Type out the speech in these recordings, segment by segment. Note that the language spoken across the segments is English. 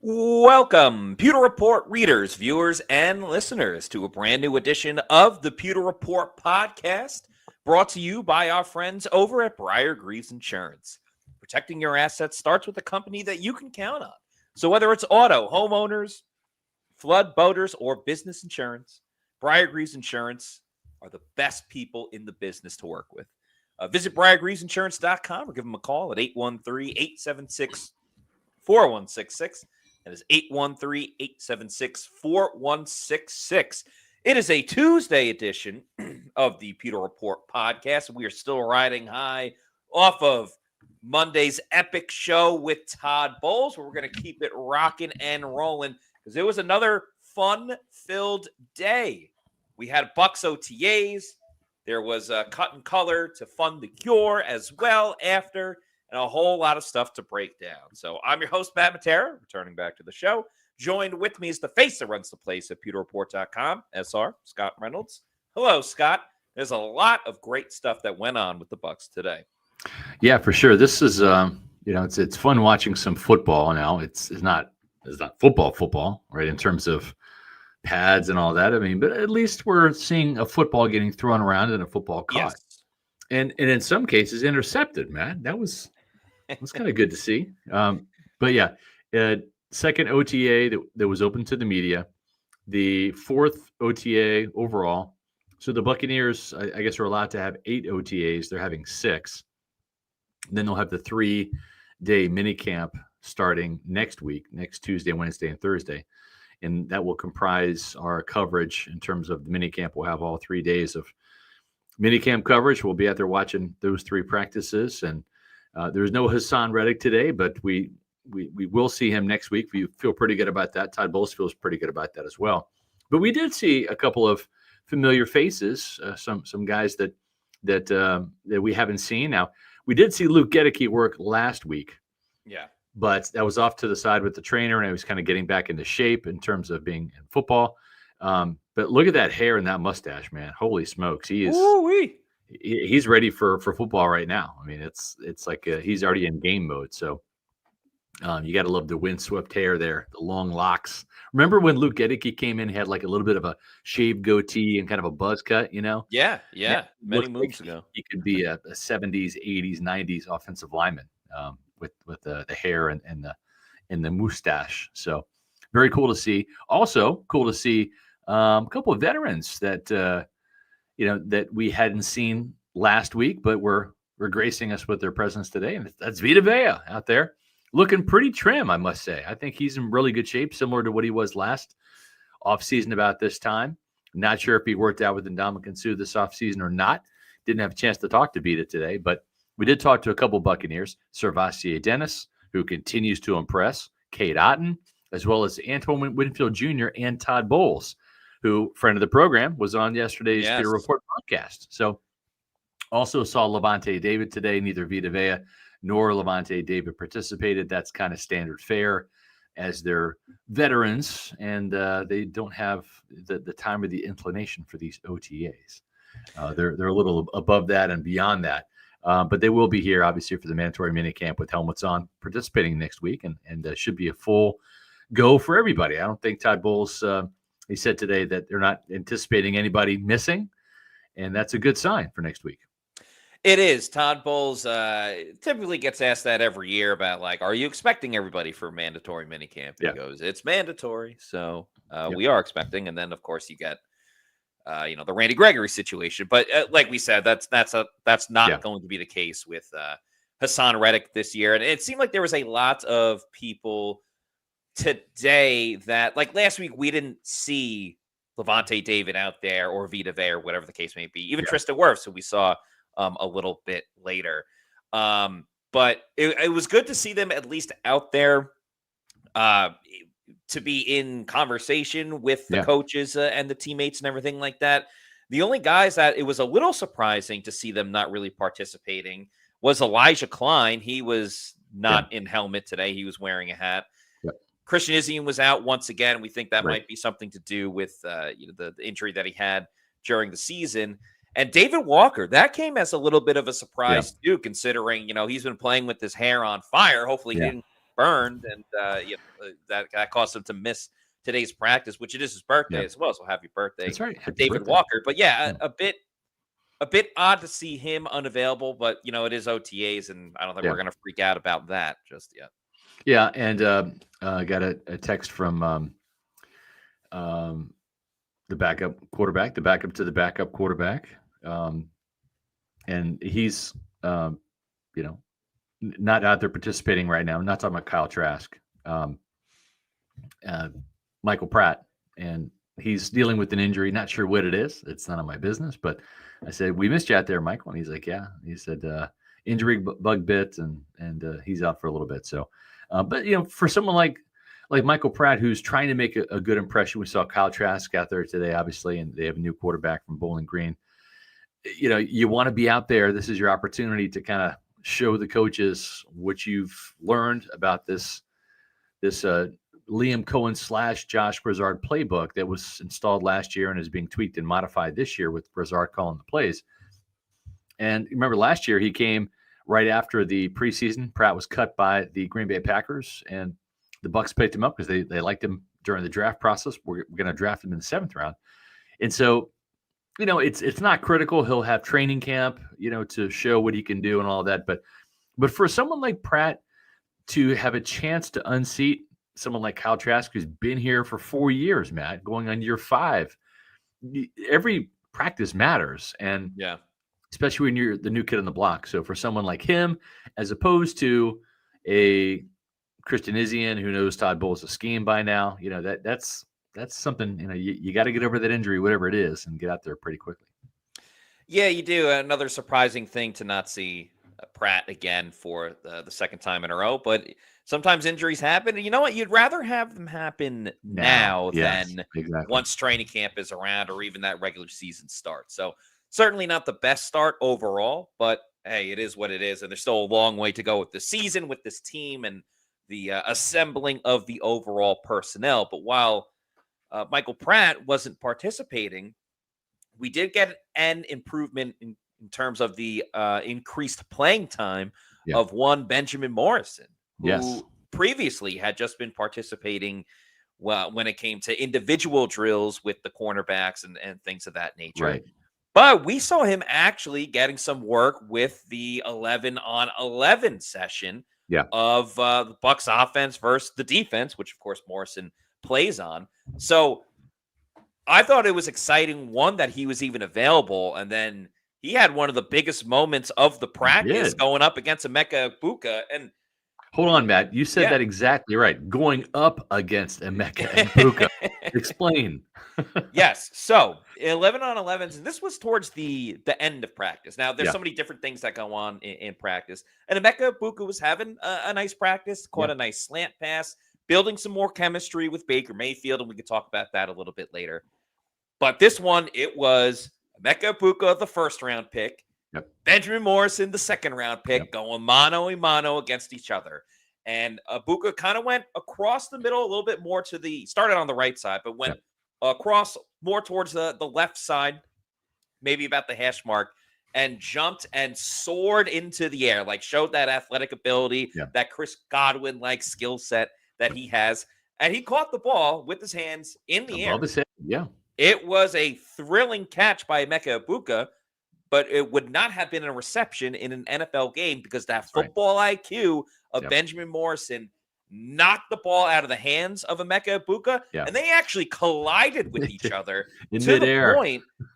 Welcome, Pewter Report readers, viewers, and listeners to a brand new edition of the Pewter Report podcast, brought to you by our friends over at Briar-Greaves Insurance. Protecting your assets starts with a company that you can count on. So whether it's auto, homeowners, flood, boaters, or business insurance, Briar-Greaves Insurance are the best people in the business to work with. Visit BriarGreavesInsurance.com or give them a call at 813-876-4166. That is 813-876-4166. It is a Tuesday edition of the Pewter Report podcast. We are still riding high off of Monday's epic show with Todd Bowles, where we're going to keep it rocking and rolling because it was another fun-filled day. We had Bucs OTAs. There was a cut and color to fund the cure as well after, and a whole lot of stuff to break down. So I'm your host, Matt Matera, returning back to the show. Joined with me is the face that runs the place at pewterreport.com, SR, Scott Reynolds. Hello, Scott. There's a lot of great stuff that went on with the Bucs today. Yeah, for sure. This is, it's fun watching some football now. It's not football, right, in terms of pads and all that. I mean, but at least we're seeing a football getting thrown around and a football caught. Yes. And in some cases intercepted, man. That was kind of good to see. But yeah, second OTA that was open to the media, the fourth OTA overall. So the Buccaneers, I guess, are allowed to have 8 OTAs. They're having 6. Then they'll have the 3-day mini camp starting next week, next Tuesday, Wednesday, and Thursday. And that will comprise our coverage in terms of the mini camp. We'll have all 3 days of minicamp coverage. We'll be out there watching those 3 practices, and there's no Haason Reddick today, but we will see him next week. We feel pretty good about that. Todd Bowles feels pretty good about that as well. But we did see a couple of familiar faces, some guys that we haven't seen. Now, we did see Luke Gedeke work last week. Yeah. But that was off to the side with the trainer, and he was kind of getting back into shape in terms of being in football. But look at that hair and that mustache, man. Holy smokes. He's ready for football right now. I mean, it's like he's already in game mode. So you got to love the windswept hair there, the long locks. Remember when Luke Gedeke came in, had like a little bit of a shaved goatee and kind of a buzz cut, you know? Yeah. Many moons ago. He could be a 70s, 80s, 90s offensive lineman with the hair and the mustache. So very cool to see. Also cool to see a couple of veterans that that we hadn't seen last week, but were gracing us with their presence today. And that's Vita Vea out there, looking pretty trim, I must say. I think he's in really good shape, similar to what he was last offseason about this time. Not sure if he worked out with Ndamukong Suh this offseason or not. Didn't have a chance to talk to Vita today, but we did talk to a couple Buccaneers, SirVocea Dennis, who continues to impress, Kate Otten, as well as Antoine Winfield Jr. and Todd Bowles, who, friend of the program, was on yesterday's Pewter Report podcast. So also saw Lavonte David today. Neither Vita Vea nor Lavonte David participated. That's kind of standard fare, as they're veterans, and they don't have the time or the inclination for these OTAs. They're a little above that and beyond that. But they will be here, obviously, for the mandatory minicamp with helmets on, participating next week, and should be a full go for everybody. I don't think Todd Bowles, he said today that they're not anticipating anybody missing, and that's a good sign for next week. It is. Todd Bowles typically gets asked that every year about, like, are you expecting everybody for mandatory minicamp? He goes, it's mandatory. So we are expecting. And then, of course, you get the Randy Gregory situation. But like we said, that's not going to be the case with Haason Reddick this year. And it seemed like there was a lot of people today that, like last week, we didn't see Lavonte David out there or Vita Vea or whatever the case may be. Even Tristan Wirfs, who we saw a little bit later. But it was good to see them at least out there to be in conversation with the coaches and the teammates and everything like that. The only guys that it was a little surprising to see them not really participating was Elijah Klein. He was not in helmet today. He was wearing a hat. Christian Izien was out once again. We think that might be something to do with the injury that he had during the season. And David Walker, that came as a little bit of a surprise too, considering, he's been playing with his hair on fire. Hopefully he didn't burned, and that caused him to miss today's practice, which it is his birthday as well. So happy birthday, that's right, David Walker. But a bit odd to see him unavailable. But it is OTAs, and I don't think we're going to freak out about that just yet. Yeah, and I got a text from the backup quarterback, the backup to the backup quarterback, and he's not out there participating right now. I'm not talking about Kyle Trask, Michael Pratt, and he's dealing with an injury. Not sure what it is. It's none of my business. But I said, "We missed you out there, Michael." And he's like, "Yeah." He said, "Injury bug bit, and he's out for a little bit." So, but for someone like Michael Pratt, who's trying to make a good impression, we saw Kyle Trask out there today, obviously, and they have a new quarterback from Bowling Green. You want to be out there. This is your opportunity to kind of show the coaches what you've learned about this Liam Cohen / Josh Grizzard playbook that was installed last year and is being tweaked and modified this year with Grizzard calling the plays. And remember, last year he came right after the preseason. Pratt was cut by the Green Bay Packers, and the Bucs picked him up because they liked him during the draft process. We're going to draft him in the 7th round. And so, it's not critical. He'll have training camp, to show what he can do and all that. But for someone like Pratt to have a chance to unseat someone like Kyle Trask, who's been here for 4 years, Matt, going on year 5, every practice matters. And especially when you're the new kid on the block. So for someone like him, as opposed to a Christian Izzian who knows Todd Bowles' scheme by now, that's something, you got to get over that injury, whatever it is, and get out there pretty quickly. Yeah, you do. Another surprising thing to not see Pratt again for the second time in a row. But sometimes injuries happen. And you know what? You'd rather have them happen now than once training camp is around or even that regular season starts. So certainly not the best start overall, but hey, it is what it is. And there's still a long way to go with the season, with this team, and the assembling of the overall personnel. But while Michael Pratt wasn't participating, we did get an improvement in terms of the increased playing time of one Benjamin Morrison, who previously had just been participating when it came to individual drills with the cornerbacks and things of that nature. Right. But we saw him actually getting some work with the 11-on-11 session of the Bucs offense versus the defense, which, of course, Morrison plays on. So I thought it was exciting, one, that he was even available, and then he had one of the biggest moments of the practice going up against Emeka Egbuka. And hold on, Matt. You said that exactly right. Going up against Emeka Egbuka. Explain. Yes. So 11-on-11s, and this was towards the end of practice. Now, there's so many different things that go on in practice. And Emeka Egbuka was having a nice practice, caught a nice slant pass, building some more chemistry with Baker Mayfield, and we could talk about that a little bit later. But this one, it was Emeka Egbuka, the 1st-round pick, Benjamin Morrison, the 2nd-round pick, going mano-a-mano against each other. And Egbuka kind of went across the middle a little bit more started on the right side, but went across more towards the left side, maybe about the hash mark, and jumped and soared into the air, showed that athletic ability, that Chris Godwin-like skill set that he has. And he caught the ball with his hands in the air. His head. It was a thrilling catch by Emeka Egbuka, but it would not have been a reception in an NFL game because that football IQ of Benjamin Morrison knocked the ball out of the hands of Emeka Egbuka, and they actually collided with each other in to midair.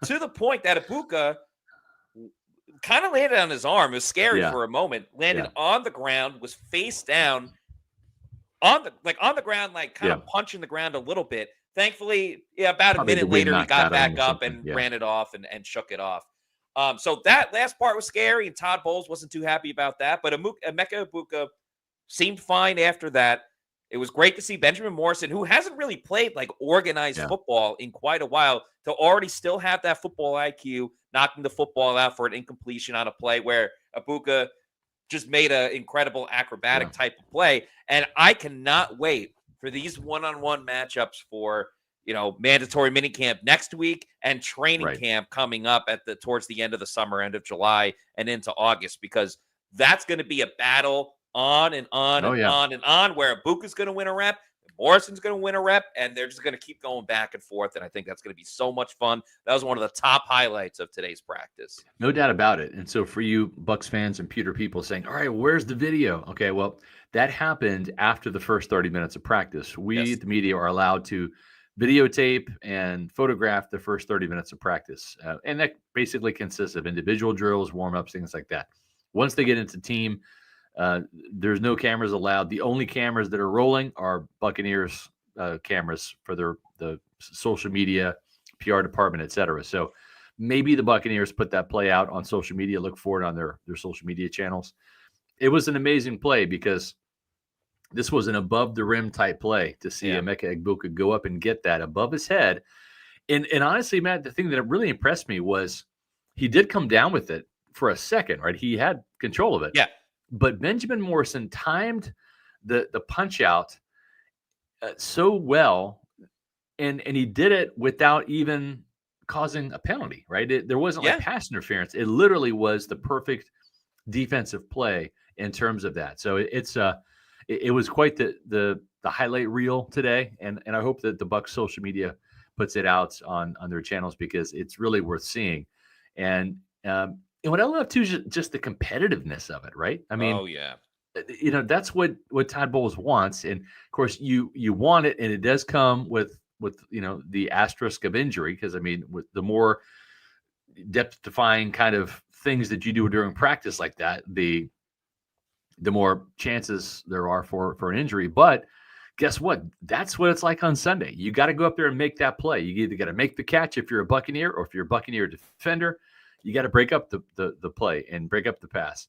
To the point that Egbuka kind of landed on his arm. It was scary for a moment. Landed on the ground, was face down on the ground, kind of punching the ground a little bit. Thankfully, about a minute later, he got back up and ran it off and shook it off. So that last part was scary, and Todd Bowles wasn't too happy about that. But Emeka Egbuka seemed fine after that. It was great to see Benjamin Morrison, who hasn't really played organized football in quite a while, to already still have that football IQ, knocking the football out for an incompletion on a play where Egbuka just made an incredible acrobatic type of play. And I cannot wait for these one-on-one matchups for, mandatory minicamp next week and training camp coming up towards the end of the summer, end of July and into August, because that's going to be a battle on and on Oh, and yeah. on and on, where Buca's going to win a rep, Morrison's going to win a rep, and they're just going to keep going back and forth. And I think that's going to be so much fun. That was one of the top highlights of today's practice. No doubt about it. And so for you Bucs fans and Pewter people saying, all right, where's the video? Okay, well, that happened after the first 30 minutes of practice. We, Yes. the media, are allowed to videotape and photograph the first 30 minutes of practice. And that basically consists of individual drills, warm-ups, things like that. Once they get into team, there's no cameras allowed. The only cameras that are rolling are Buccaneers cameras for the social media, PR department, et cetera. So maybe the Buccaneers put that play out on social media. Look for it on their social media channels. It was an amazing play because this was an above the rim type play to see Emeka Egbuka go up and get that above his head. And honestly, Matt, the thing that really impressed me was he did come down with it for a second, right? He had control of it. Yeah. But Benjamin Morrison timed the punch out so well, and he did it without even causing a penalty, right? There wasn't like pass interference. It literally was the perfect defensive play in terms of that. So it was quite the highlight reel today, and I hope that the Bucs social media puts it out on their channels because it's really worth seeing. And what I love too is just the competitiveness of it, right? I mean, that's what Todd Bowles wants, and of course you want it, and it does come with the asterisk of injury, because I mean, with the more depth-defying kind of things that you do during practice like that, the more chances there are for an injury. But guess what? That's what it's like on Sunday. You got to go up there and make that play. You either got to make the catch if you're a Buccaneer, or if you're a Buccaneer defender, you got to break up the play and break up the pass.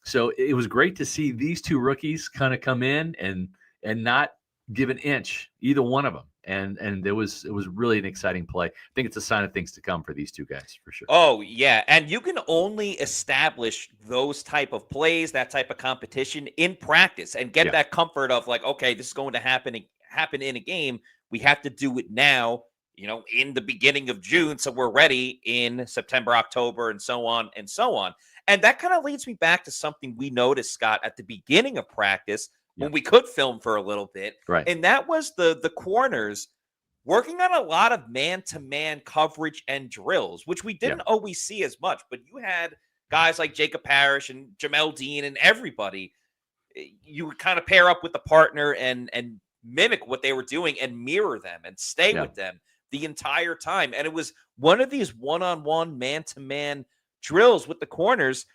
So it was great to see these two rookies kind of come in and not give an inch, either one of them. And it was really an exciting play. I think it's a sign of things to come for these two guys, for sure. Oh, yeah. And you can only establish those type of plays, that type of competition in practice, and get that comfort of like, okay, this is going to happen in a game. We have to do it now, in the beginning of June, so we're ready in September, October, and so on and so on. And that kind of leads me back to something we noticed, Scott, at the beginning of practice when we could film for a little bit. Right. And that was the corners working on a lot of man-to-man coverage and drills, which we didn't always see as much. But you had guys like Jacob Parrish and Jamel Dean and everybody. You would kind of pair up with the partner and mimic what they were doing and mirror them and stay with them the entire time. And it was one of these one-on-one, man-to-man drills with the corners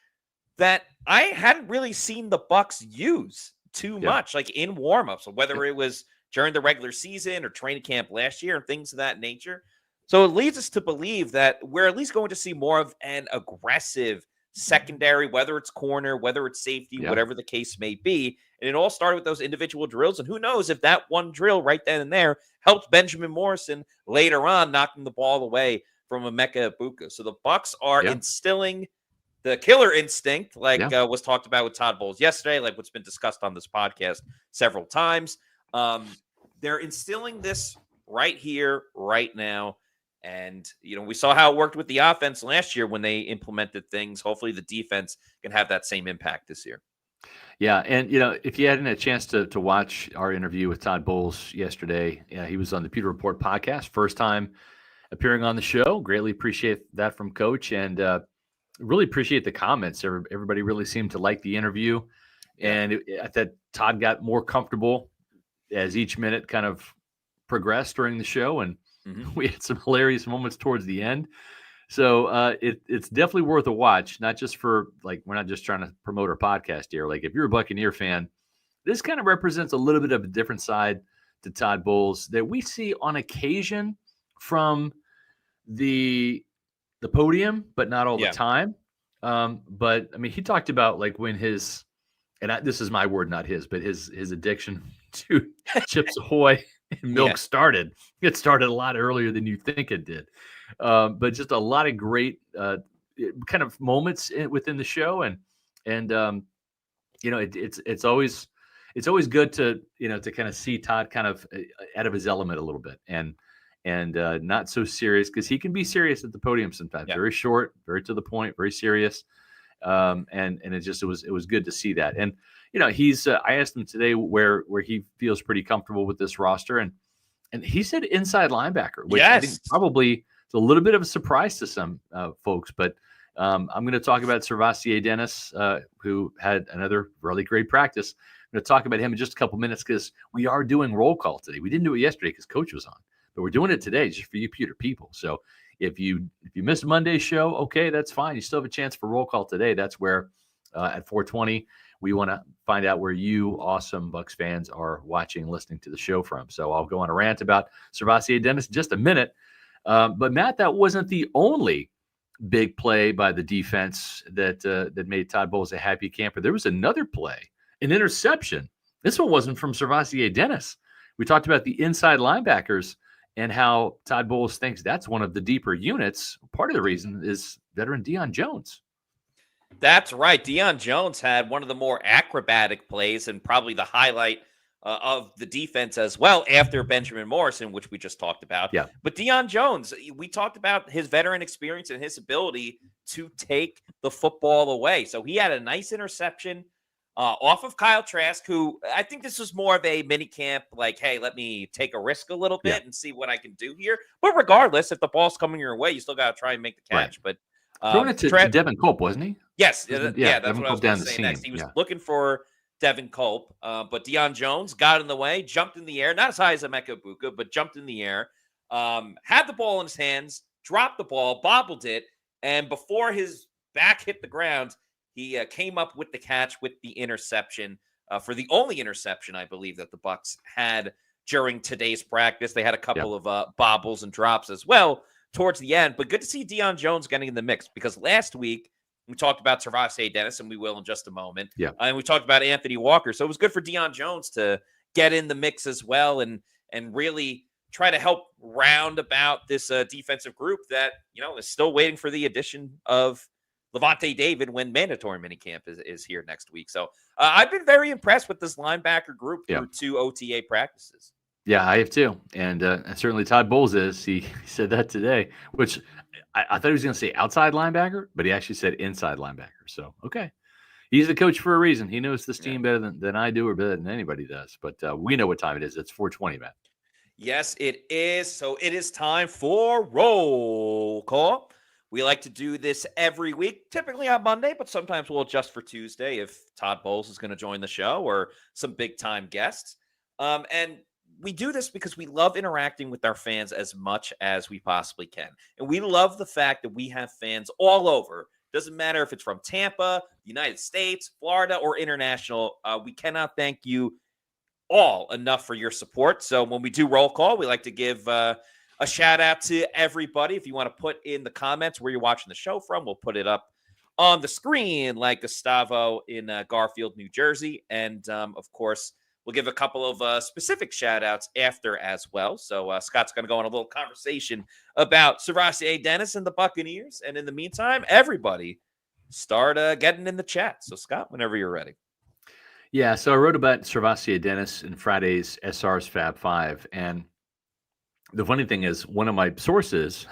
that I hadn't really seen the Bucs use too much, like in warmups, whether it was during the regular season or training camp last year and things of that nature. So it leads us to believe that we're at least going to see more of an aggressive secondary, whether it's corner, whether it's safety, whatever the case may be. And it all started with those individual drills. And who knows if that one drill right then and there helped Benjamin Morrison later on, knocking the ball away from Emeka Egbuka. So the Bucs are instilling the killer instinct, like was talked about with Todd Bowles yesterday, like what's been discussed on this podcast several times. They're instilling this right here, right now. And, we saw how it worked with the offense last year when they implemented things. Hopefully the defense can have that same impact this year. Yeah. And, if you hadn't had a chance to watch our interview with Todd Bowles yesterday, he was on the Pewter Report podcast, first time appearing on the show. Greatly appreciate that from Coach, and really appreciate the comments. Everybody really seemed to like the interview. And I thought Todd got more comfortable as each minute kind of progressed during the show. And we had some hilarious moments towards the end. So it's definitely worth a watch, not just for, like, we're not just trying to promote our podcast here. Like, if you're a Buccaneer fan, this kind of represents a little bit of a different side to Todd Bowles that we see on occasion from the podium, but not all the time. But I mean, he talked about like when his, and this is my word, not his, but his addiction to Chips Ahoy and milk started. It started a lot earlier than you think it did. But just a lot of great kind of moments within the show, and it's always good to to kind of see Todd kind of out of his element a little bit, and not so serious, because he can be serious at the podium sometimes. Very short, very to the point, very serious. And it was good to see that. And he's. I asked him today where he feels pretty comfortable with this roster, and he said inside linebacker, which I think Yes. probably is a little bit of a surprise to some folks. But I'm going to talk about SirVocea Dennis, who had another really great practice. I'm going to talk about him in just a couple minutes because we are doing roll call today. We didn't do it yesterday because Coach was on, but we're doing it today just for you Pewter people. So if you missed Monday's show, okay, that's fine. You still have a chance for roll call today. That's where at 4:20 we want to find out where you awesome Bucs fans are watching, listening to the show from. So I'll go on a rant about SirVocea Dennis in just a minute. But Matt, that wasn't the only big play by the defense that made Todd Bowles a happy camper. There was another play, an interception. This one wasn't from SirVocea Dennis. We talked about the inside linebackers and how Todd Bowles thinks that's one of the deeper units. Part of the reason is veteran Deion Jones. That's right. Deion Jones had one of the more acrobatic plays and probably the highlight of the defense as well after Benjamin Morrison, which we just talked about. Yeah. But Deion Jones, we talked about his veteran experience and his ability to take the football away. So he had a nice interception off of Kyle Trask, who I think this was more of a mini camp, like, hey, let me take a risk a little bit and see what I can do here. But regardless, if the ball's coming your way, you still got to try and make the catch. Right. But throwing it to Devin Culp, wasn't he? Yes, that's what I was going to say next. He was Yeah. looking for Devin Culp, but Deion Jones got in the way, jumped in the air, not as high as Emeka Egbuka, but jumped in the air, had the ball in his hands, dropped the ball, bobbled it, and before his back hit the ground, he came up with the catch with the interception for the only interception, I believe, that the Bucs had during today's practice. They had a couple of bobbles and drops as well towards the end, but good to see Deion Jones getting in the mix because last week we talked about SirVocea Dennis, and we will in just a moment. Yeah. And we talked about Anthony Walker. So it was good for Deion Jones to get in the mix as well and really try to help round about this defensive group that, is still waiting for the addition of Levante David when mandatory minicamp is here next week. So I've been very impressed with this linebacker group through 2 OTA practices. Yeah, I have too. And certainly Todd Bowles is. He said that today, which I thought he was going to say outside linebacker, but he actually said inside linebacker. So, okay. He's the coach for a reason. He knows this team better than I do or better than anybody does. But we know what time it is. It's 4:20, Matt. Yes, it is. So it is time for roll call. We like to do this every week, typically on Monday, but sometimes we'll adjust for Tuesday if Todd Bowles is going to join the show or some big-time guests. And we do this because we love interacting with our fans as much as we possibly can. And we love the fact that we have fans all over. Doesn't matter if it's from Tampa, the United States, Florida, or international. We cannot thank you all enough for your support. So when we do roll call, we like to give a shout out to everybody. If you want to put in the comments where you're watching the show from, we'll put it up on the screen like Gustavo in Garfield, New Jersey. And of course, we'll give a couple of specific shout outs after as well. So Scott's going to go on a little conversation about SirVocea Dennis and the Buccaneers. And in the meantime, everybody start getting in the chat. So Scott, whenever you're ready. Yeah, so I wrote about SirVocea Dennis in Friday's SR's Fab 5. And the funny thing is, one of my sources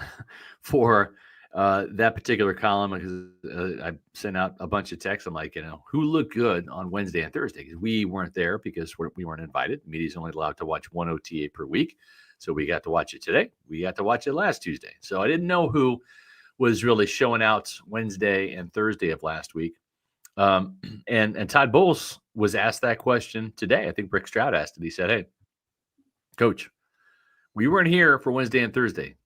for that particular column, because I sent out a bunch of texts. I'm like, who looked good on Wednesday and Thursday? Because we weren't there because we weren't invited. Media's only allowed to watch one OTA per week. So we got to watch it today. We got to watch it last Tuesday. So I didn't know who was really showing out Wednesday and Thursday of last week. And Todd Bowles was asked that question today. I think Rick Stroud asked it. He said, hey, Coach, we weren't here for Wednesday and Thursday.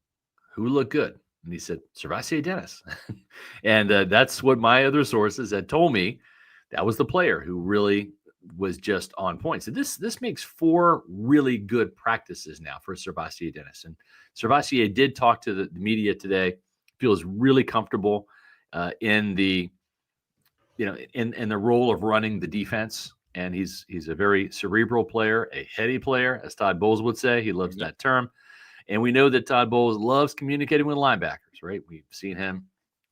Who looked good? And he said, SirVocea Dennis. And that's what my other sources had told me. That was the player who really was just on point. So this makes 4 really good practices now for SirVocea Dennis. And SirVocea did talk to the media today, feels really comfortable in the in the role of running the defense. And he's a very cerebral player, a heady player, as Todd Bowles would say. He loves that term. And we know that Todd Bowles loves communicating with linebackers, right? We've seen him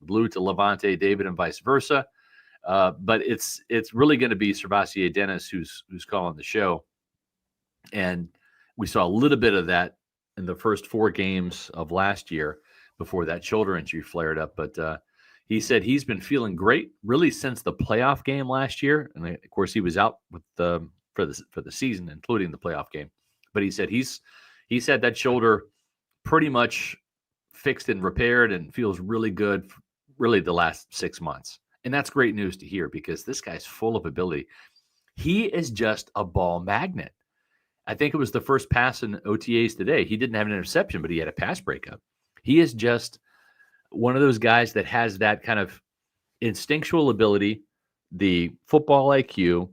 glue to Levante David and vice versa. But it's really going to be SirVocea Dennis who's calling the show. And we saw a little bit of that in the first 4 games of last year before that shoulder injury flared up. But He said he's been feeling great really since the playoff game last year, and of course he was out with for the season, including the playoff game. But he said he's had that shoulder pretty much fixed and repaired, and feels really good, really the last 6 months. And that's great news to hear because this guy's full of ability. He is just a ball magnet. I think it was the first pass in OTAs today. He didn't have an interception, but he had a pass breakup. He is just one of those guys that has that kind of instinctual ability, the football IQ,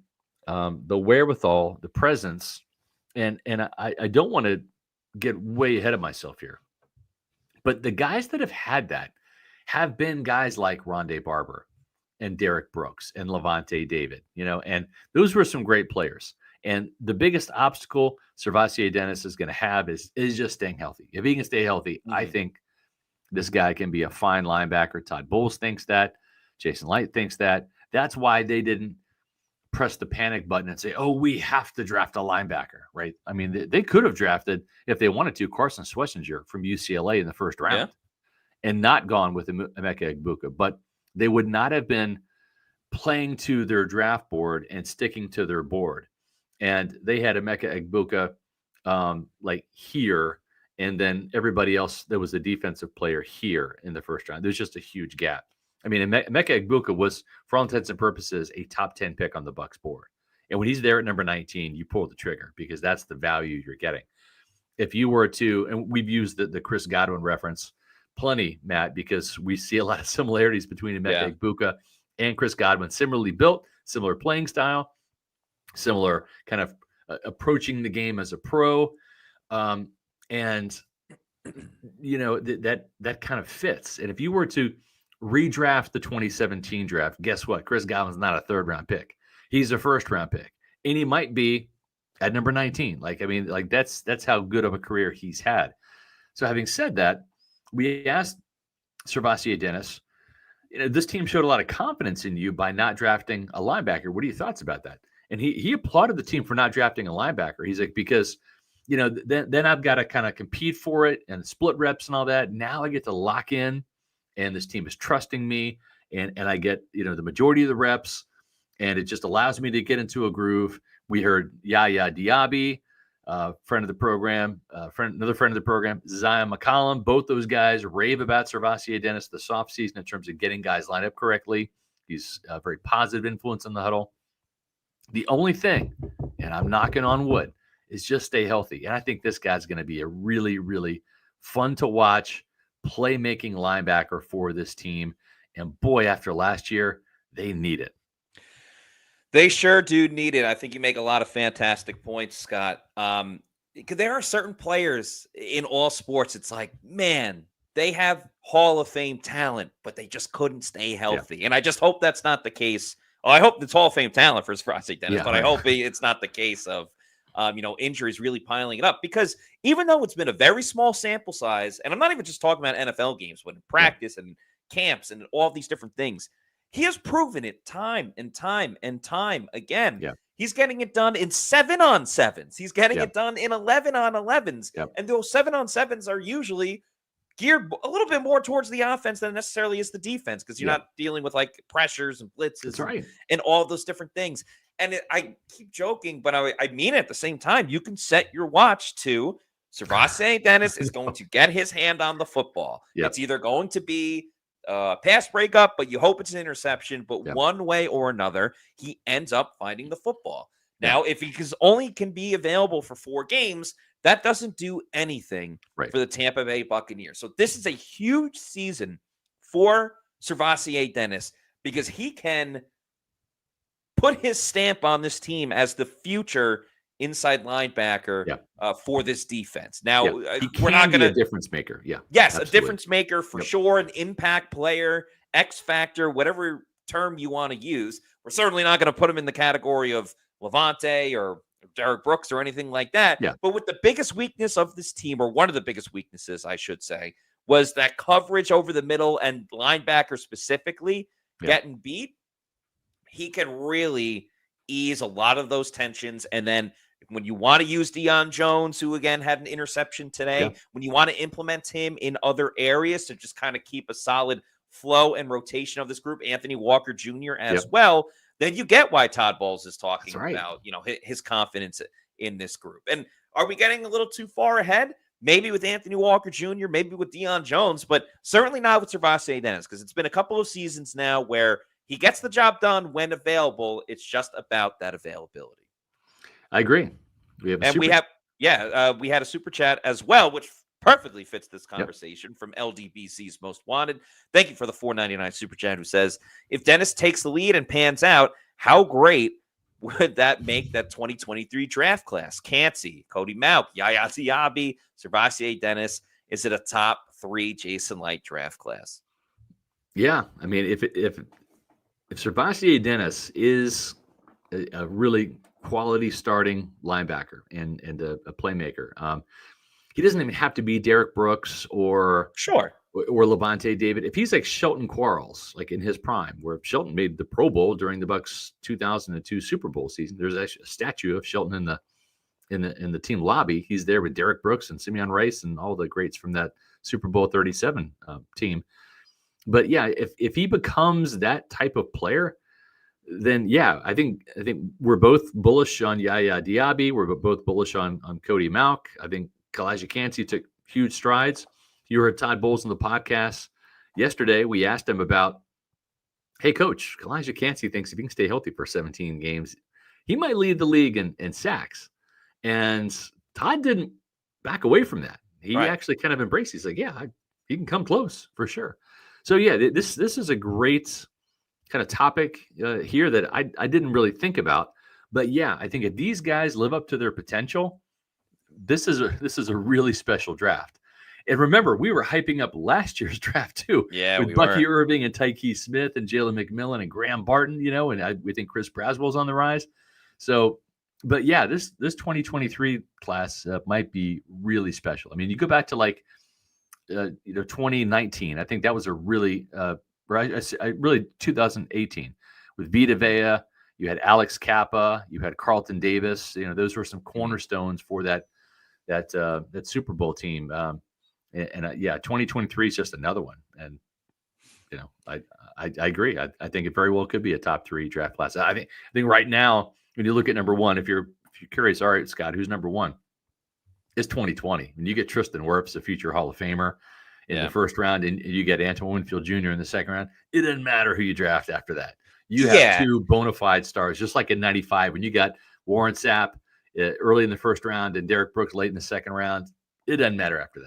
the wherewithal, the presence. And I don't want to get way ahead of myself here, but the guys that have had that have been guys like Rondé Barber and Derek Brooks and Levante David, and those were some great players. And the biggest obstacle SirVocea Dennis is going to have is just staying healthy. If he can stay healthy, I think this guy can be a fine linebacker. Todd Bowles thinks that. Jason Licht thinks that. That's why they didn't press the panic button and say, oh, we have to draft a linebacker, right? I mean, they could have drafted, if they wanted to, Carson Schlesinger from UCLA in the first round and not gone with Emeka Egbuka. But they would not have been playing to their draft board and sticking to their board. And they had Emeka Egbuka like here, and then everybody else that was a defensive player here in the first round. There's just a huge gap. I mean, Emeka Egbuka was, for all intents and purposes, a top 10 pick on the Bucs board. And when he's there at number 19, you pull the trigger because that's the value you're getting. If you were to, and we've used the Chris Godwin reference plenty, Matt, because we see a lot of similarities between Emeka Egbuka and Chris Godwin. Similarly built, similar playing style, similar kind of approaching the game as a pro. And that kind of fits. And if you were to redraft the 2017 draft, guess what? Chris Godwin's not a third-round pick. He's a first-round pick. And he might be at number 19. That's how good of a career he's had. So having said that, we asked SirVocea Dennis, this team showed a lot of confidence in you by not drafting a linebacker. What are your thoughts about that? And he applauded the team for not drafting a linebacker. He's like, because then I've got to kind of compete for it and split reps and all that. Now I get to lock in, and this team is trusting me, and I get the majority of the reps, and it just allows me to get into a groove. We heard Yaya Diaby, friend of the program, another friend of the program, Zion McCollum. Both those guys rave about SirVocea Dennis this offseason in terms of getting guys lined up correctly. He's a very positive influence in the huddle. The only thing, and I'm knocking on wood, is just stay healthy. And I think this guy's going to be a really, really fun to watch, playmaking linebacker for this team. And boy, after last year, they need it. They sure do need it. I think you make a lot of fantastic points, Scott. Because there are certain players in all sports, it's like, man, they have Hall of Fame talent, but they just couldn't stay healthy. Yeah. And I just hope that's not the case. Well, I hope it's Hall of Fame talent for SirVocea Dennis, but I hope it's not the case of injuries really piling it up, because even though it's been a very small sample size, and I'm not even just talking about NFL games, but in practice and camps and all these different things, he has proven it time and time and time again. Yeah. He's getting it done in 7-on-7s. He's getting it done in 11-on-11s. Yeah. And those 7-on-7s are usually geared a little bit more towards the offense than necessarily is the defense, because you're not dealing with like pressures and blitzes and all those different things. And I keep joking, but I mean it at the same time. You can set your watch to SirVocea Dennis is going to get his hand on the football. Yep. It's either going to be pass breakup, but you hope it's an interception. But one way or another, he ends up finding the football. Now, if he only can be available for 4 games, that doesn't do anything for the Tampa Bay Buccaneers. So this is a huge season for SirVocea Dennis, because he can put his stamp on this team as the future inside linebacker for this defense. Now, we're not going to be a difference maker. Yeah. Yes, absolutely. A difference maker for sure, an impact player, X factor, whatever term you want to use. We're certainly not going to put him in the category of Levante or Derek Brooks or anything like that. Yeah. But with the biggest weakness of this team, or one of the biggest weaknesses, I should say, was that coverage over the middle and linebacker specifically getting beat. He can really ease a lot of those tensions. And then when you want to use Deion Jones, who again had an interception today, when you want to implement him in other areas to just kind of keep a solid flow and rotation of this group, Anthony Walker Jr. as Yep. well, then you get why Todd Bowles is talking That's right. about, his confidence in this group. And are we getting a little too far ahead? Maybe with Anthony Walker Jr., maybe with Deion Jones, but certainly not with SirVocea Dennis, because it's been a couple of seasons now where he gets the job done when available. It's just about that availability. I agree. We have we had a super chat as well, which perfectly fits this conversation from LDBC's Most Wanted. Thank you for the $4.99 super chat, who says, if Dennis takes the lead and pans out, how great would that make that 2023 draft class? Cansey, Cody Mauk, Yaya Diaby, SirVocea Dennis. Is it a top 3 Jason Licht draft class? Yeah. I mean, if SirVocea Dennis is a really quality starting linebacker and a playmaker, he doesn't even have to be Derek Brooks or Levante David. If he's like Shelton Quarles, like in his prime, where Shelton made the Pro Bowl during the Bucs 2002 Super Bowl season, there's actually a statue of Shelton in the team lobby. He's there with Derek Brooks and Simeon Rice and all the greats from that Super Bowl 37 team. But yeah, if he becomes that type of player, then yeah, I think we're both bullish on Yaya Diaby. We're both bullish on Cody Mauk. I think Kalijah Cansey took huge strides. You heard Todd Bowles on the podcast yesterday. We asked him about, hey, coach, Kalijah Cansey thinks if he can stay healthy for 17 games, he might lead the league in sacks. And Todd didn't back away from that. He actually kind of embraced it. He's like, yeah, he can come close for sure. So yeah, this is a great kind of topic here that I didn't really think about. But yeah, I think if these guys live up to their potential, this is a really special draft. And remember, we were hyping up last year's draft too. Yeah, with Bucky Irving and Tyke Smith and Jalen McMillan and Graham Barton, and we think Chris Braswell's on the rise. So, but yeah, this 2023 class might be really special. I mean, you go back to like 2019. I think that was a really really 2018 with Vita Vea. You had Alex Kappa. You had Carlton Davis. Those were some cornerstones for that Super Bowl team. And 2023 is just another one. And I agree. I think it very well could be a top 3 draft class. I think right now, when you look at number 1, if you're curious, all right, Scott, who's number 1? It's 2020. When you get Tristan Wirfs, a future Hall of Famer, in the first round, and you get Antoine Winfield Jr. in the second round, it doesn't matter who you draft after that. You have 2 bona fide stars, just like in '95 when you got Warren Sapp early in the first round and Derek Brooks late in the second round. It doesn't matter after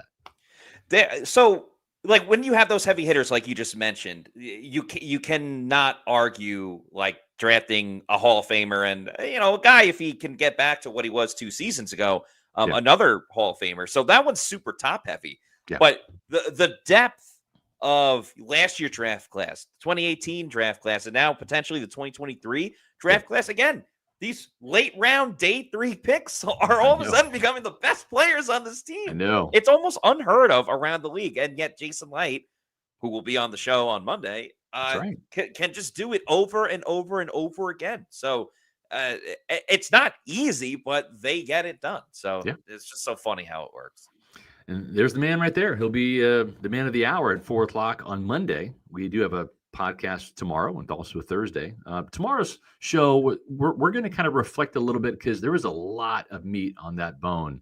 that. So, like when you have those heavy hitters, like you just mentioned, you cannot argue like drafting a Hall of Famer and a guy, if he can get back to what he was 2 seasons ago, another Hall of Famer. So that one's super top heavy. Yeah. But the depth of last year's draft class, 2018 draft class, and now potentially the 2023 draft class, again, these late round day 3 picks are all of a sudden becoming the best players on this team. I know. It's almost unheard of around the league. And yet Jason Licht, who will be on the show on Monday, can just do it over and over and over again. So it's not easy, but they get it done. So it's just so funny how it works. And there's the man right there. He'll be the man of the hour at 4:00 on Monday. We do have a podcast tomorrow and also a Thursday. Tomorrow's show, we're going to kind of reflect a little bit because there was a lot of meat on that bone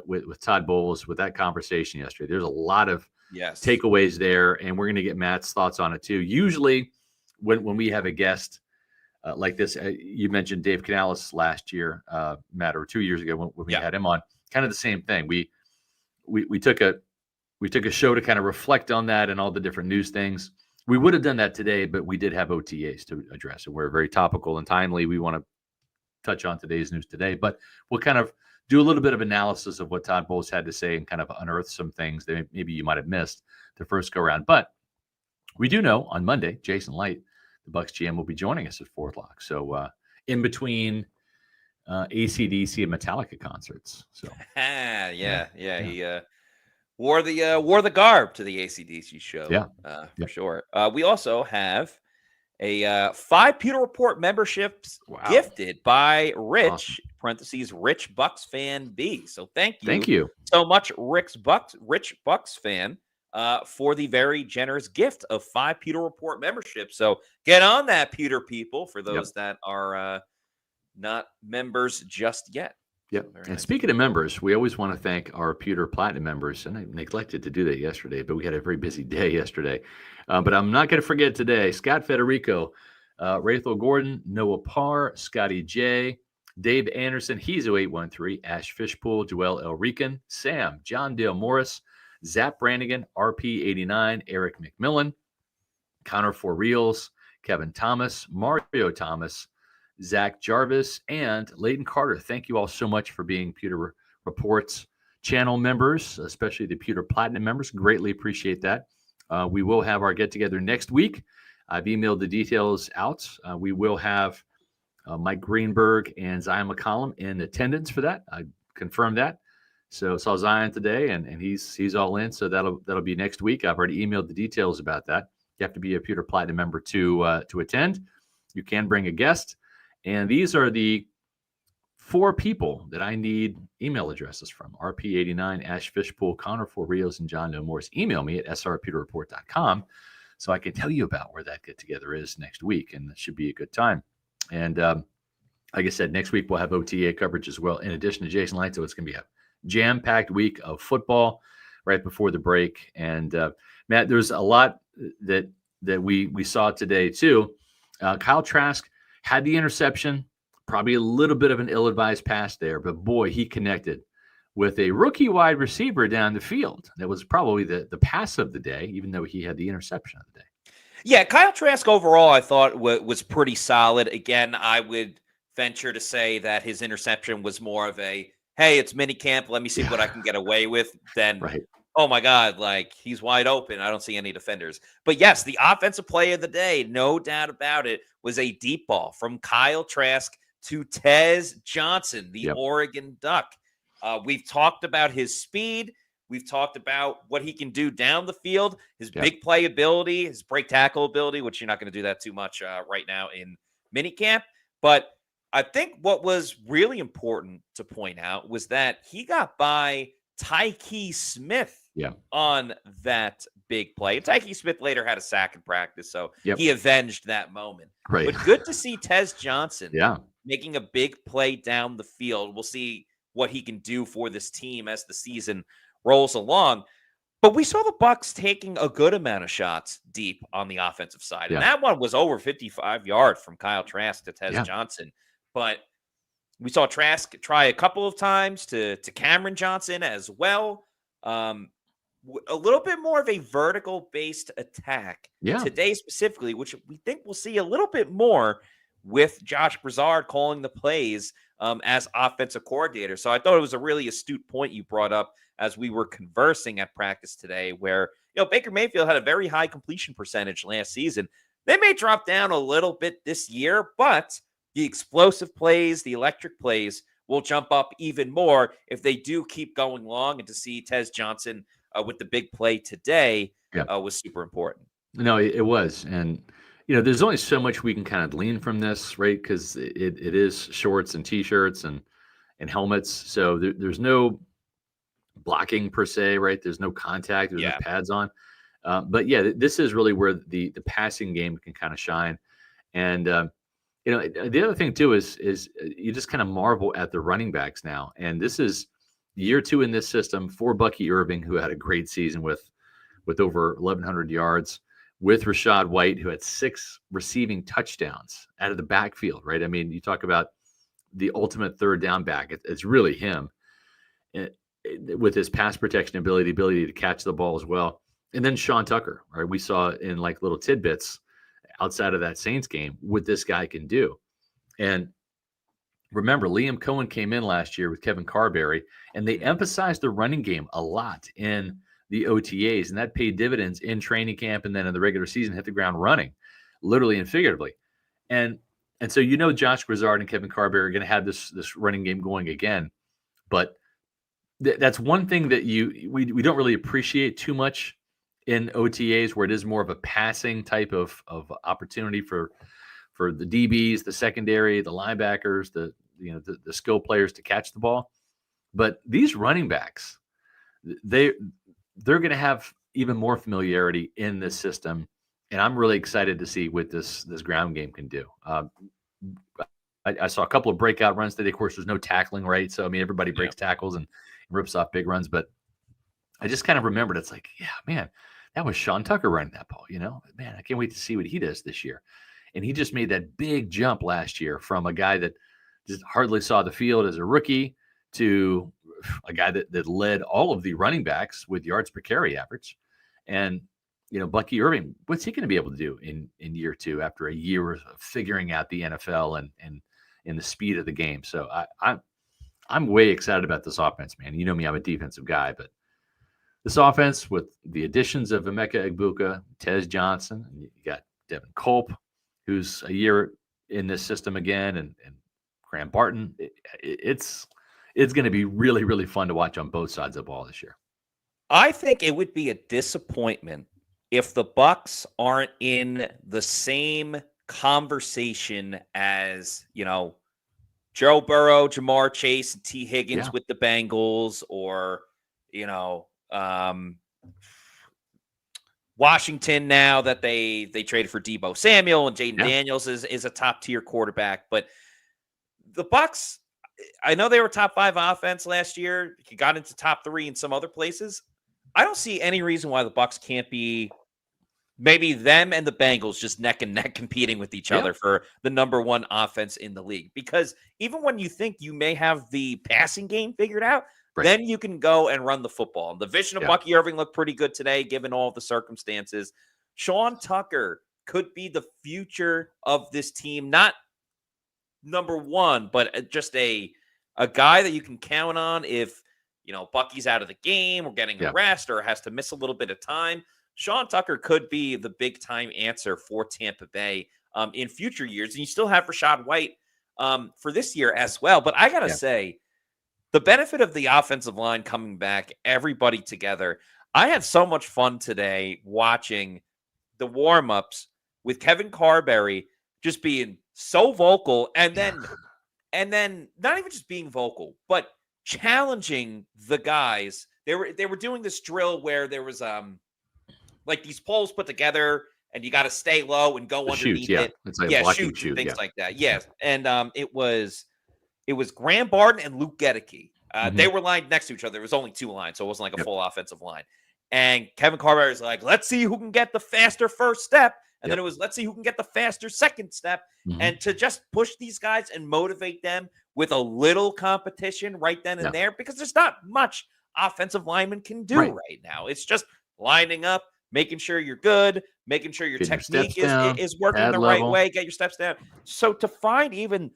with Todd Bowles with that conversation yesterday. There's a lot of takeaways there, and we're going to get Matt's thoughts on it too. Usually when we have a guest like this, you mentioned Dave Canales last year, Matt, or 2 years ago when we had him on, kind of the same thing. We took a show to kind of reflect on that and all the different news things. We would have done that today, but we did have OTAs to address, and we're very topical and timely. We want to touch on today's news today, but we'll kind of do a little bit of analysis of what Todd Bowles had to say and kind of unearth some things that maybe you might have missed the first go around. But we do know on Monday, Jason Licht, the Bucs GM, will be joining us at 4:00. So in between AC/DC and Metallica concerts. So he wore the garb to the AC/DC show. For sure. We also have a 5 Pewter Report memberships gifted by Rich, parentheses, Rich Bucs fan B. So thank you so much, Rich Bucs fan. for the very generous gift of 5 Pewter Report memberships. So get on that, Pewter people, for those that are not members just yet. Yep. So and nice. Speaking of members, we always want to thank our Pewter Platinum members. And I neglected to do that yesterday, but we had a very busy day yesterday. But I'm not going to forget today. Scott Federico, Rachel Gordon, Noah Parr, Scotty J, Dave Anderson, he's 0813, Ash Fishpool, Joel L. Rican, Sam, John Dale Morris, Zap Brannigan, RP89, Eric McMillan, Connor For Reals, Kevin Thomas, Mario Thomas, Zach Jarvis, and Leighton Carter. Thank you all so much for being Pewter Reports channel members, especially the Pewter Platinum members. Greatly appreciate that. We will have our get-together next week. I've emailed the details out. We will have Mike Greenberg and Zion McCollum in attendance for that. I confirmed that. So saw Zion today, and he's all in. So that'll be next week. I've already emailed the details about that. You have to be a Pewter Platinum member to attend. You can bring a guest. And these are the 4 people that I need email addresses from. RP89, Ash Fishpool, Connor For Reals, and John No Morris. Email me at srpewterreport.com so I can tell you about where that get-together is next week, and it should be a good time. And like I said, next week we'll have OTA coverage as well. In addition to Jason Light, so it's going to be a jam-packed week of football right before the break. And Matt, there's a lot that we saw today too. Kyle Trask had the interception, probably a little bit of an ill-advised pass there, but boy, he connected with a rookie wide receiver down the field. That was probably the pass of the day, even though he had the interception of the day. Yeah, Kyle Trask overall, I thought was pretty solid. Again, I would venture to say that his interception was more of a, hey, it's minicamp, let me see what I can get away with, than, Right. oh my God, like he's wide open, I don't see any defenders. But yes, the offensive play of the day, no doubt about it, was a deep ball from Kyle Trask to Tez Johnson, the Oregon Duck. We've talked about his speed. We've talked about what he can do down the field, his big play ability, his break tackle ability, which you're not going to do that too much right now in minicamp. But I think what was really important to point out was that he got by Tyke Smith on that big play. Tyke Smith later had a sack in practice, so he avenged that moment. Right. But good to see Tez Johnson making a big play down the field. We'll see what he can do for this team as the season rolls along. But we saw the Bucs taking a good amount of shots deep on the offensive side. And that one was over 55 yards from Kyle Trask to Tez Johnson. But we saw Trask try a couple of times to Cameron Johnson as well. A little bit more of a vertical-based attack today specifically, which we think we'll see a little bit more with Josh Broussard calling the plays as offensive coordinator. So I thought it was a really astute point you brought up as we were conversing at practice today, where Baker Mayfield had a very high completion percentage last season. They may drop down a little bit this year, but the explosive plays, the electric plays will jump up even more if they do keep going long. And to see Tez Johnson with the big play today was super important. No, it was. And, there's only so much we can kind of glean from this, right? Because it is shorts and T-shirts and helmets. So there's no blocking per se, right? There's no contact. There's no pads on. But, this is really where the passing game can kind of shine. And, the other thing, too, is you just kind of marvel at the running backs now. And this is year 2 in this system for Bucky Irving, who had a great season with over 1,100 yards, with Rachaad White, who had 6 receiving touchdowns out of the backfield, right? I mean, you talk about the ultimate third down back. It's really him with his pass protection ability to catch the ball as well. And then Sean Tucker, right? We saw in like little tidbits outside of that Saints game what this guy can do. And remember, Liam Cohen came in last year with Kevin Carberry, and they emphasized the running game a lot in the OTAs, and that paid dividends in training camp and then in the regular season, hit the ground running, literally and figuratively. And so Josh Broussard and Kevin Carberry are going to have this running game going again. But that's one thing that we don't really appreciate too much in OTAs, where it is more of a passing type of opportunity for the DBs, the secondary, the linebackers, the skill players to catch the ball. But these running backs, they're going to have even more familiarity in this system, and I'm really excited to see what this ground game can do. I saw a couple of breakout runs today. Of course, there's no tackling, right? So I mean, everybody breaks tackles and rips off big runs, but I just kind of remembered it's like, yeah, man, that was Sean Tucker running that ball. Man, I can't wait to see what he does this year. And he just made that big jump last year from a guy that just hardly saw the field as a rookie to a guy that led all of the running backs with yards per carry average. And Bucky Irving, what's he going to be able to do in year two after a year of figuring out the NFL and the speed of the game? So I'm way excited about this offense, man. You know me, I'm a defensive guy, but this offense with the additions of Emeka Egbuka, Tez Johnson, and you got Devin Culp, who's a year in this system again, and Graham Barton, it's going to be really, really fun to watch on both sides of the ball this year. I think it would be a disappointment if the Bucs aren't in the same conversation as, Joe Burrow, Jamar Chase, and T. Higgins with the Bengals, or, Washington, now that they traded for Deebo Samuel, and Jaden Daniels is a top tier quarterback. But the Bucs, I know they were top 5 offense last year. You got into top 3 in some other places. I don't see any reason why the Bucs can't be maybe them and the Bengals just neck and neck competing with each other for the number 1 offense in the league. Because even when you think you may have the passing game figured out, then you can go and run the football. The vision of Bucky Irving looked pretty good today, given all the circumstances. Sean Tucker could be the future of this team. Not number 1, but just a guy that you can count on if, Bucky's out of the game or getting a rest or has to miss a little bit of time. Sean Tucker could be the big-time answer for Tampa Bay in future years. And you still have Rachaad White for this year as well. But I got to say, the benefit of the offensive line coming back, everybody together, I had so much fun today watching the warm-ups with Kevin Carberry just being so vocal, and then not even just being vocal, but challenging the guys. They were doing this drill where there was like these poles put together, and you got to stay low and go underneath it. It's like shoots and things like that. Yes, and it was Graham Barton and Luke Gedeke. They were lined next to each other. There was only 2 lines, so it wasn't like a full offensive line. And Kevin Carberry was like, let's see who can get the faster first step. And then it was, let's see who can get the faster second step. And to just push these guys and motivate them with a little competition right then and there, because there's not much offensive linemen can do right now. It's just lining up, making sure you're good, making sure your technique is working the right way, get your steps down. So to find even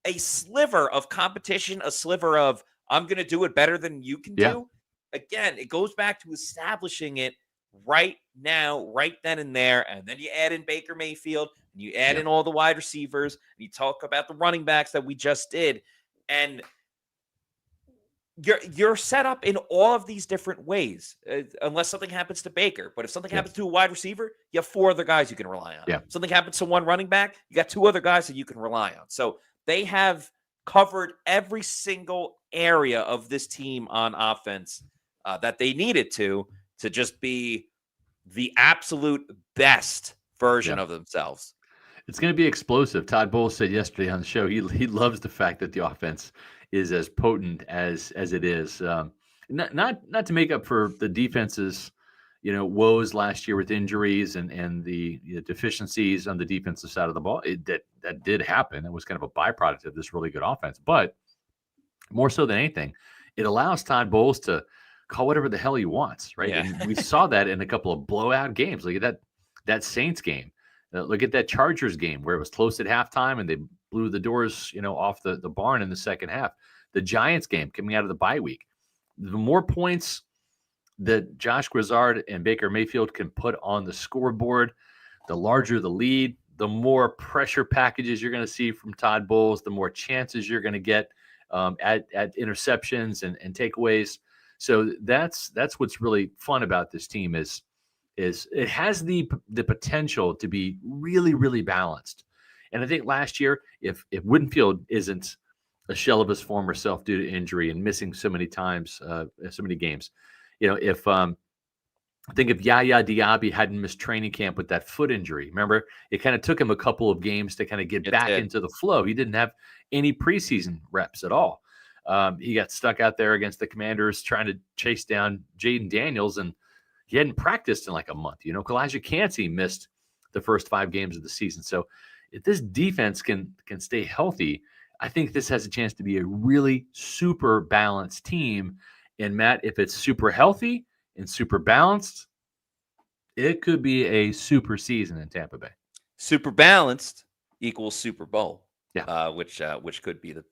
a sliver of competition, a sliver of, I'm going to do it better than you can do, again, it goes back to establishing it right now, right then and there. And then you add in Baker Mayfield, and you add in all the wide receivers, and you talk about the running backs that we just did. And you're set up in all of these different ways, unless something happens to Baker. But if something happens to a wide receiver, you have 4 other guys you can rely on. If something happens to one running back, you got 2 other guys that you can rely on. So they have covered every single area of this team on offense that they needed to just be the absolute best version of themselves. It's going to be explosive. Todd Bowles said yesterday on the show he loves the fact that the offense is as potent as it is. Not to make up for the defense's woes last year with injuries and the deficiencies on the defensive side of the ball. That did happen. It was kind of a byproduct of this really good offense. But more so than anything, it allows Todd Bowles to call whatever the hell he wants, right? And we saw that in a couple of blowout games. Look at that Saints game. Look at that Chargers game where it was close at halftime and they blew the doors, off the barn in the second half. The Giants game coming out of the bye week. The more points that Josh Grizzard and Baker Mayfield can put on the scoreboard, the larger the lead, the more pressure packages you're going to see from Todd Bowles, the more chances you're going to get at interceptions and takeaways. So that's what's really fun about this team is it has the potential to be really, really balanced. And I think last year, if Winfield isn't a shell of his former self due to injury and missing so many times, so many games, if I think if Yaya Diaby hadn't missed training camp with that foot injury, remember, it kind of took him a couple of games to kind of get back into the flow. He didn't have any preseason reps at all. He got stuck out there against the Commanders trying to chase down Jaden Daniels, and he hadn't practiced in like a month. Kalijah Kancey missed the first 5 games of the season. So if this defense can stay healthy, I think this has a chance to be a really super balanced team. And Matt, if it's super healthy and super balanced, it could be a super season in Tampa Bay. Super balanced equals Super Bowl. Yeah, which could be the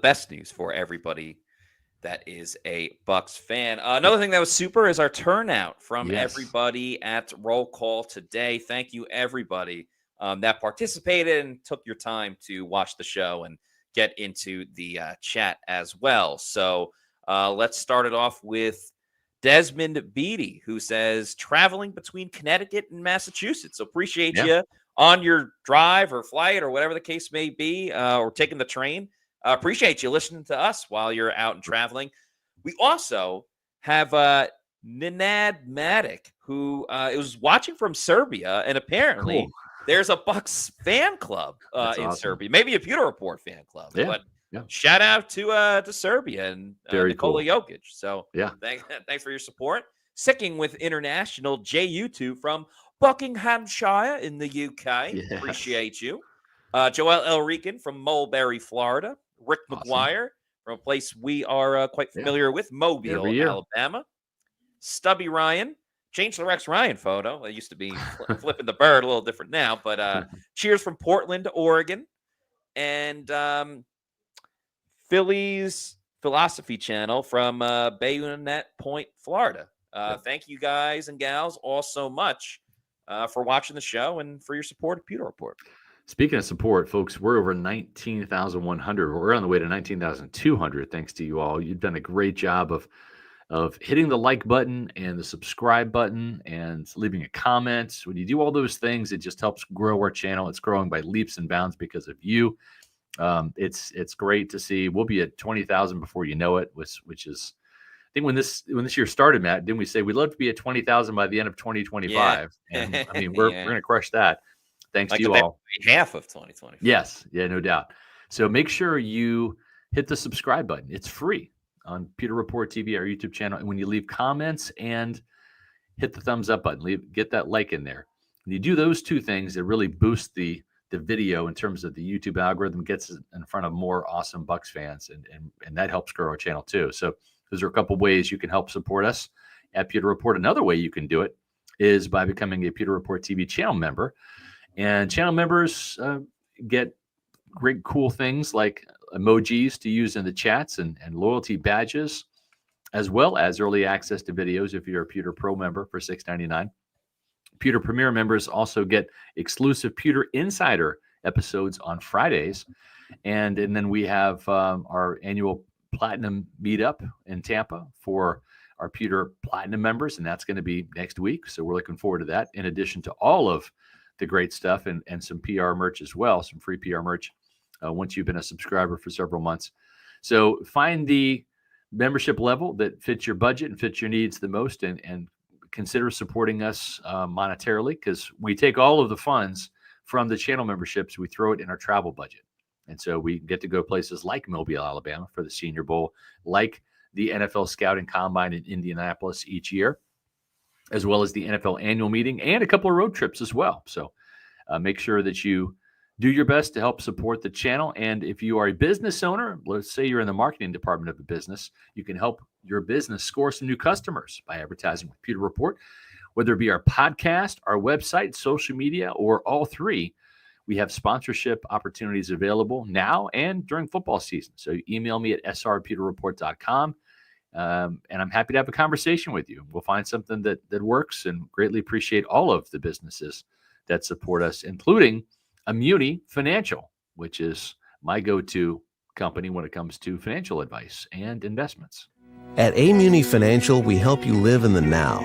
best news for everybody that is a Bucs fan. Another thing that was super is our turnout from everybody at Roll Call today. Thank you, everybody that participated and took your time to watch the show and get into the chat as well. So let's start it off with Desmond Beatty, who says, traveling between Connecticut and Massachusetts. So appreciate you on your drive or flight or whatever the case may be, or taking the train. Appreciate you listening to us while you're out and traveling. We also have Nenad Matic, who was watching from Serbia, and apparently there's a Bucs fan club in Serbia, maybe a Pewter Report fan club. Yeah. But shout out to Serbia and Nikola Jokic. So thanks for your support. Sticking with international, Jay U2 from Buckinghamshire in the UK. Yes. Appreciate you. Joel Elrican from Mulberry, Florida. Rick McGuire from a place we are quite familiar with, Mobile, Alabama. Stubby Ryan. Changed the Rex Ryan photo. It used to be flipping the bird, a little different now. But cheers from Portland, Oregon. And Philly's Philosophy Channel from Bayonet Point, Florida. Thank you guys and gals all so much for watching the show and for your support of Pewter Report. Speaking of support, folks, we're over 19,100. We're on the way to 19,200. Thanks to you all. You've done a great job of hitting the like button and the subscribe button and leaving a comment. When you do all those things, it just helps grow our channel. It's growing by leaps and bounds because of you. It's great to see. We'll be at 20,000 before you know it, which is, I think when this year started, Matt, didn't we say we'd love to be at 20,000 by the end of 2025? Yeah. And I mean, we're going to crush that. Thanks to you all. Half of 2020. Yes. Yeah, no doubt. So make sure you hit the subscribe button. It's free on Pewter Report TV, our YouTube channel. And when you leave comments and hit the thumbs up button, get that like in there. When you do those two things, it really boosts the video in terms of the YouTube algorithm, gets it in front of more awesome Bucs fans. And that helps grow our channel too. So those are a couple ways you can help support us at Pewter Report. Another way you can do it is by becoming a Pewter Report TV channel member. And channel members get great, cool things like emojis to use in the chats and loyalty badges, as well as early access to videos if you're a Pewter Pro member for $6.99. Pewter Premier members also get exclusive Pewter Insider episodes on Fridays. And then we have our annual Platinum meetup in Tampa for our Pewter Platinum members, and that's going to be next week. So we're looking forward to that, in addition to all of the great stuff and some PR merch as well, some free PR merch once you've been a subscriber for several months. So find the membership level that fits your budget and fits your needs the most, and consider supporting us monetarily, because we take all of the funds from the channel memberships, we throw it in our travel budget. And so we get to go places like Mobile, Alabama for the Senior Bowl, like the NFL Scouting Combine in Indianapolis each year, as well as the NFL annual meeting and a couple of road trips as well. So make sure that you do your best to help support the channel. And if you are a business owner, let's say you're in the marketing department of a business, you can help your business score some new customers by advertising with Pewter Report, whether it be our podcast, our website, social media, or all three. We have sponsorship opportunities available now and during football season. So email me at srpewterreport.com. And I'm happy to have a conversation with you. We'll find something that works, and greatly appreciate all of the businesses that support us, including Amuni Financial, which is my go-to company when it comes to financial advice and investments. At Amuni Financial, we help you live in the now.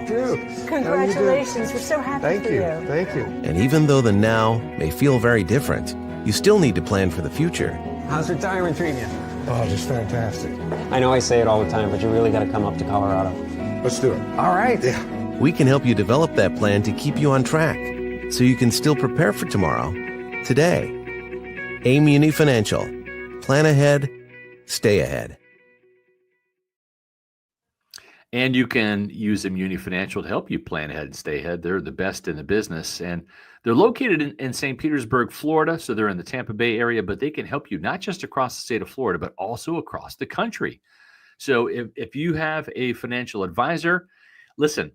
Congratulations. We're so happy for you. Thank you. And even though the now may feel very different, you still need to plan for the future. How's retirement treating you? Oh, just fantastic. I know I say it all the time, but you really got to come up to Colorado. Let's do it. All right. Yeah. We can help you develop that plan to keep you on track so you can still prepare for tomorrow, today. Amuni Financial. Plan ahead, stay ahead. And you can use Amuni Financial to help you plan ahead and stay ahead. They're the best in the business. And they're located in St. Petersburg, Florida. So they're in the Tampa Bay area, but they can help you not just across the state of Florida, but also across the country. So if you have a financial advisor, listen,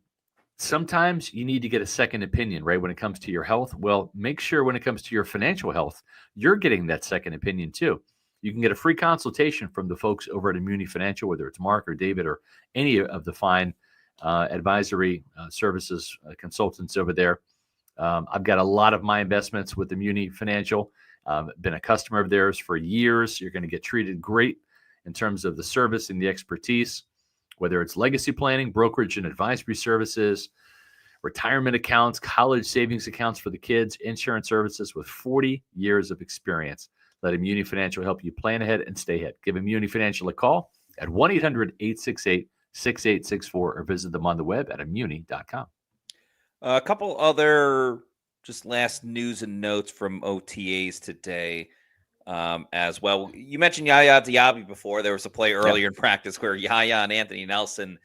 sometimes you need to get a second opinion, right? When it comes to your health, well, make sure when it comes to your financial health, you're getting that second opinion too. You can get a free consultation from the folks over at Amuni Financial, whether it's Mark or David or any of the fine advisory services consultants over there. I've got a lot of my investments with Amuni Financial. Been a customer of theirs for years. You're going to get treated great in terms of the service and the expertise, whether it's legacy planning, brokerage and advisory services, retirement accounts, college savings accounts for the kids, insurance services with 40 years of experience. Let Amuni Financial help you plan ahead and stay ahead. Give Amuni Financial a call at 1-800-868-6864 or visit them on the web at amuni.com. A couple other just last news and notes from OTAs today as well. You mentioned Yaya Diaby before. There was a play earlier in practice where Yaya and Anthony Nelson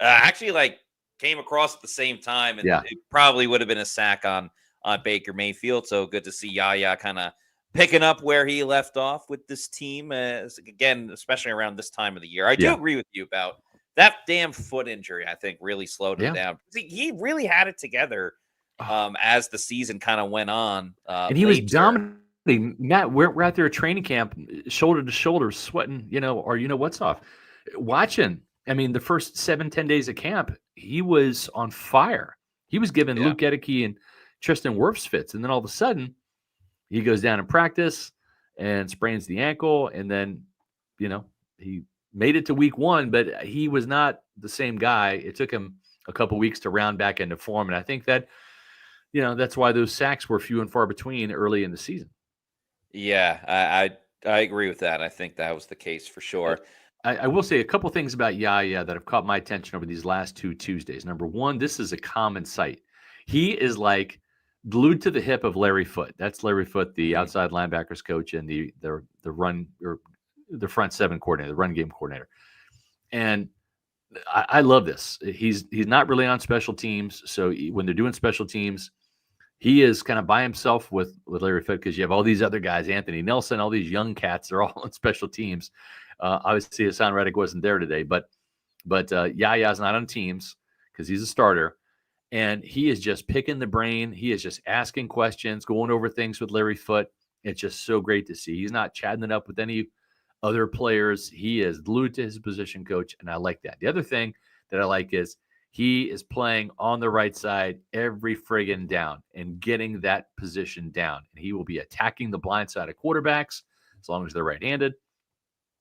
actually came across at the same time, and it probably would have been a sack on Baker Mayfield. So good to see Yaya kind of picking up where he left off with this team, again, especially around this time of the year. I do agree with you about that damn foot injury. I think really slowed him down. He really had it together as the season kind of went on. And he was dominating. Matt, we're out there at training camp, shoulder to shoulder, sweating, what's off. Watching, the first 7-10 days of camp, he was on fire. He was giving Luke Gedeke and Tristan Wirfs fits. And then all of a sudden, he goes down in practice and sprains the ankle. And then, he made it to week 1, but he was not the same guy. It took him a couple weeks to round back into form. And I think that, that's why those sacks were few and far between early in the season. Yeah, I agree with that. I think that was the case for sure. I will say a couple things about Yaya that have caught my attention over these last 2 Tuesdays. Number one, this is a common sight. He is like glued to the hip of Larry Foote. That's Larry Foote, the outside linebackers coach and the run or the front seven coordinator, the run game coordinator. And I love this. He's not really on special teams. So when they're doing special teams, he is kind of by himself with Larry Foote because you have all these other guys, Anthony Nelson, all these young cats. They're all on special teams. Obviously, Haason Reddick wasn't there today, but Yaya's not on teams because he's a starter. And he is just picking the brain. He is just asking questions, going over things with Larry Foote. It's just so great to see. He's not chatting it up with any other players. He is glued to his position coach, and I like that. The other thing that I like is he is playing on the right side every friggin' down and getting that position down. And he will be attacking the blind side of quarterbacks as long as they're right-handed,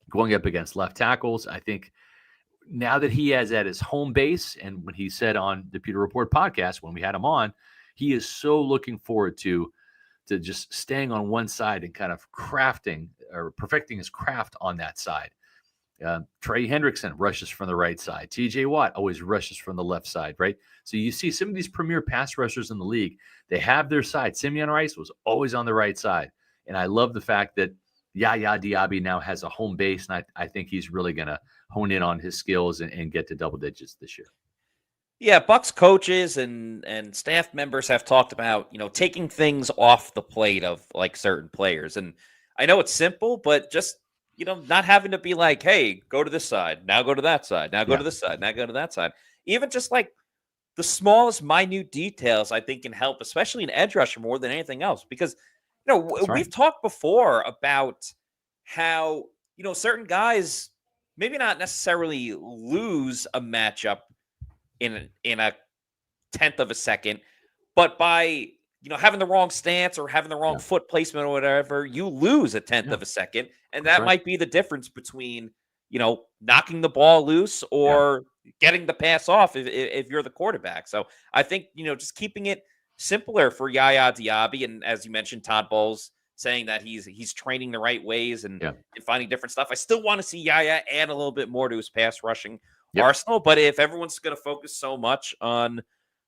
going up against left tackles. I think now that he has at his home base, and when he said on the Pewter Report podcast, when we had him on, he is so looking forward to just staying on one side and kind of crafting or perfecting his craft on that side. Trey Hendrickson rushes from the right side. TJ Watt always rushes from the left side, right? So you see some of these premier pass rushers in the league, they have their side. Simeon Rice was always on the right side. And I love the fact that Yaya Diaby now has a home base, and I think he's really going to hone in on his skills and get to double digits this year. Yeah, Bucs coaches and staff members have talked about, taking things off the plate of like certain players. And I know it's simple, but just, not having to be like, hey, go to this side, now go to that side, now go to this side, now go to that side. Even just like the smallest minute details, I think can help, especially in edge rusher more than anything else. Because, we've talked before about how, certain guys maybe not necessarily lose a matchup in a 10th of a second, but by having the wrong stance or having the wrong foot placement or whatever, you lose a 10th of a second, and that might be the difference between knocking the ball loose or getting the pass off if you're the quarterback. So I think just keeping it simpler for Yaya Diaby, and as you mentioned, Todd Bowles saying that he's training the right ways and Yeah. finding different stuff. I still want to see Yaya add a little bit more to his pass rushing Yep. arsenal. But if everyone's going to focus so much on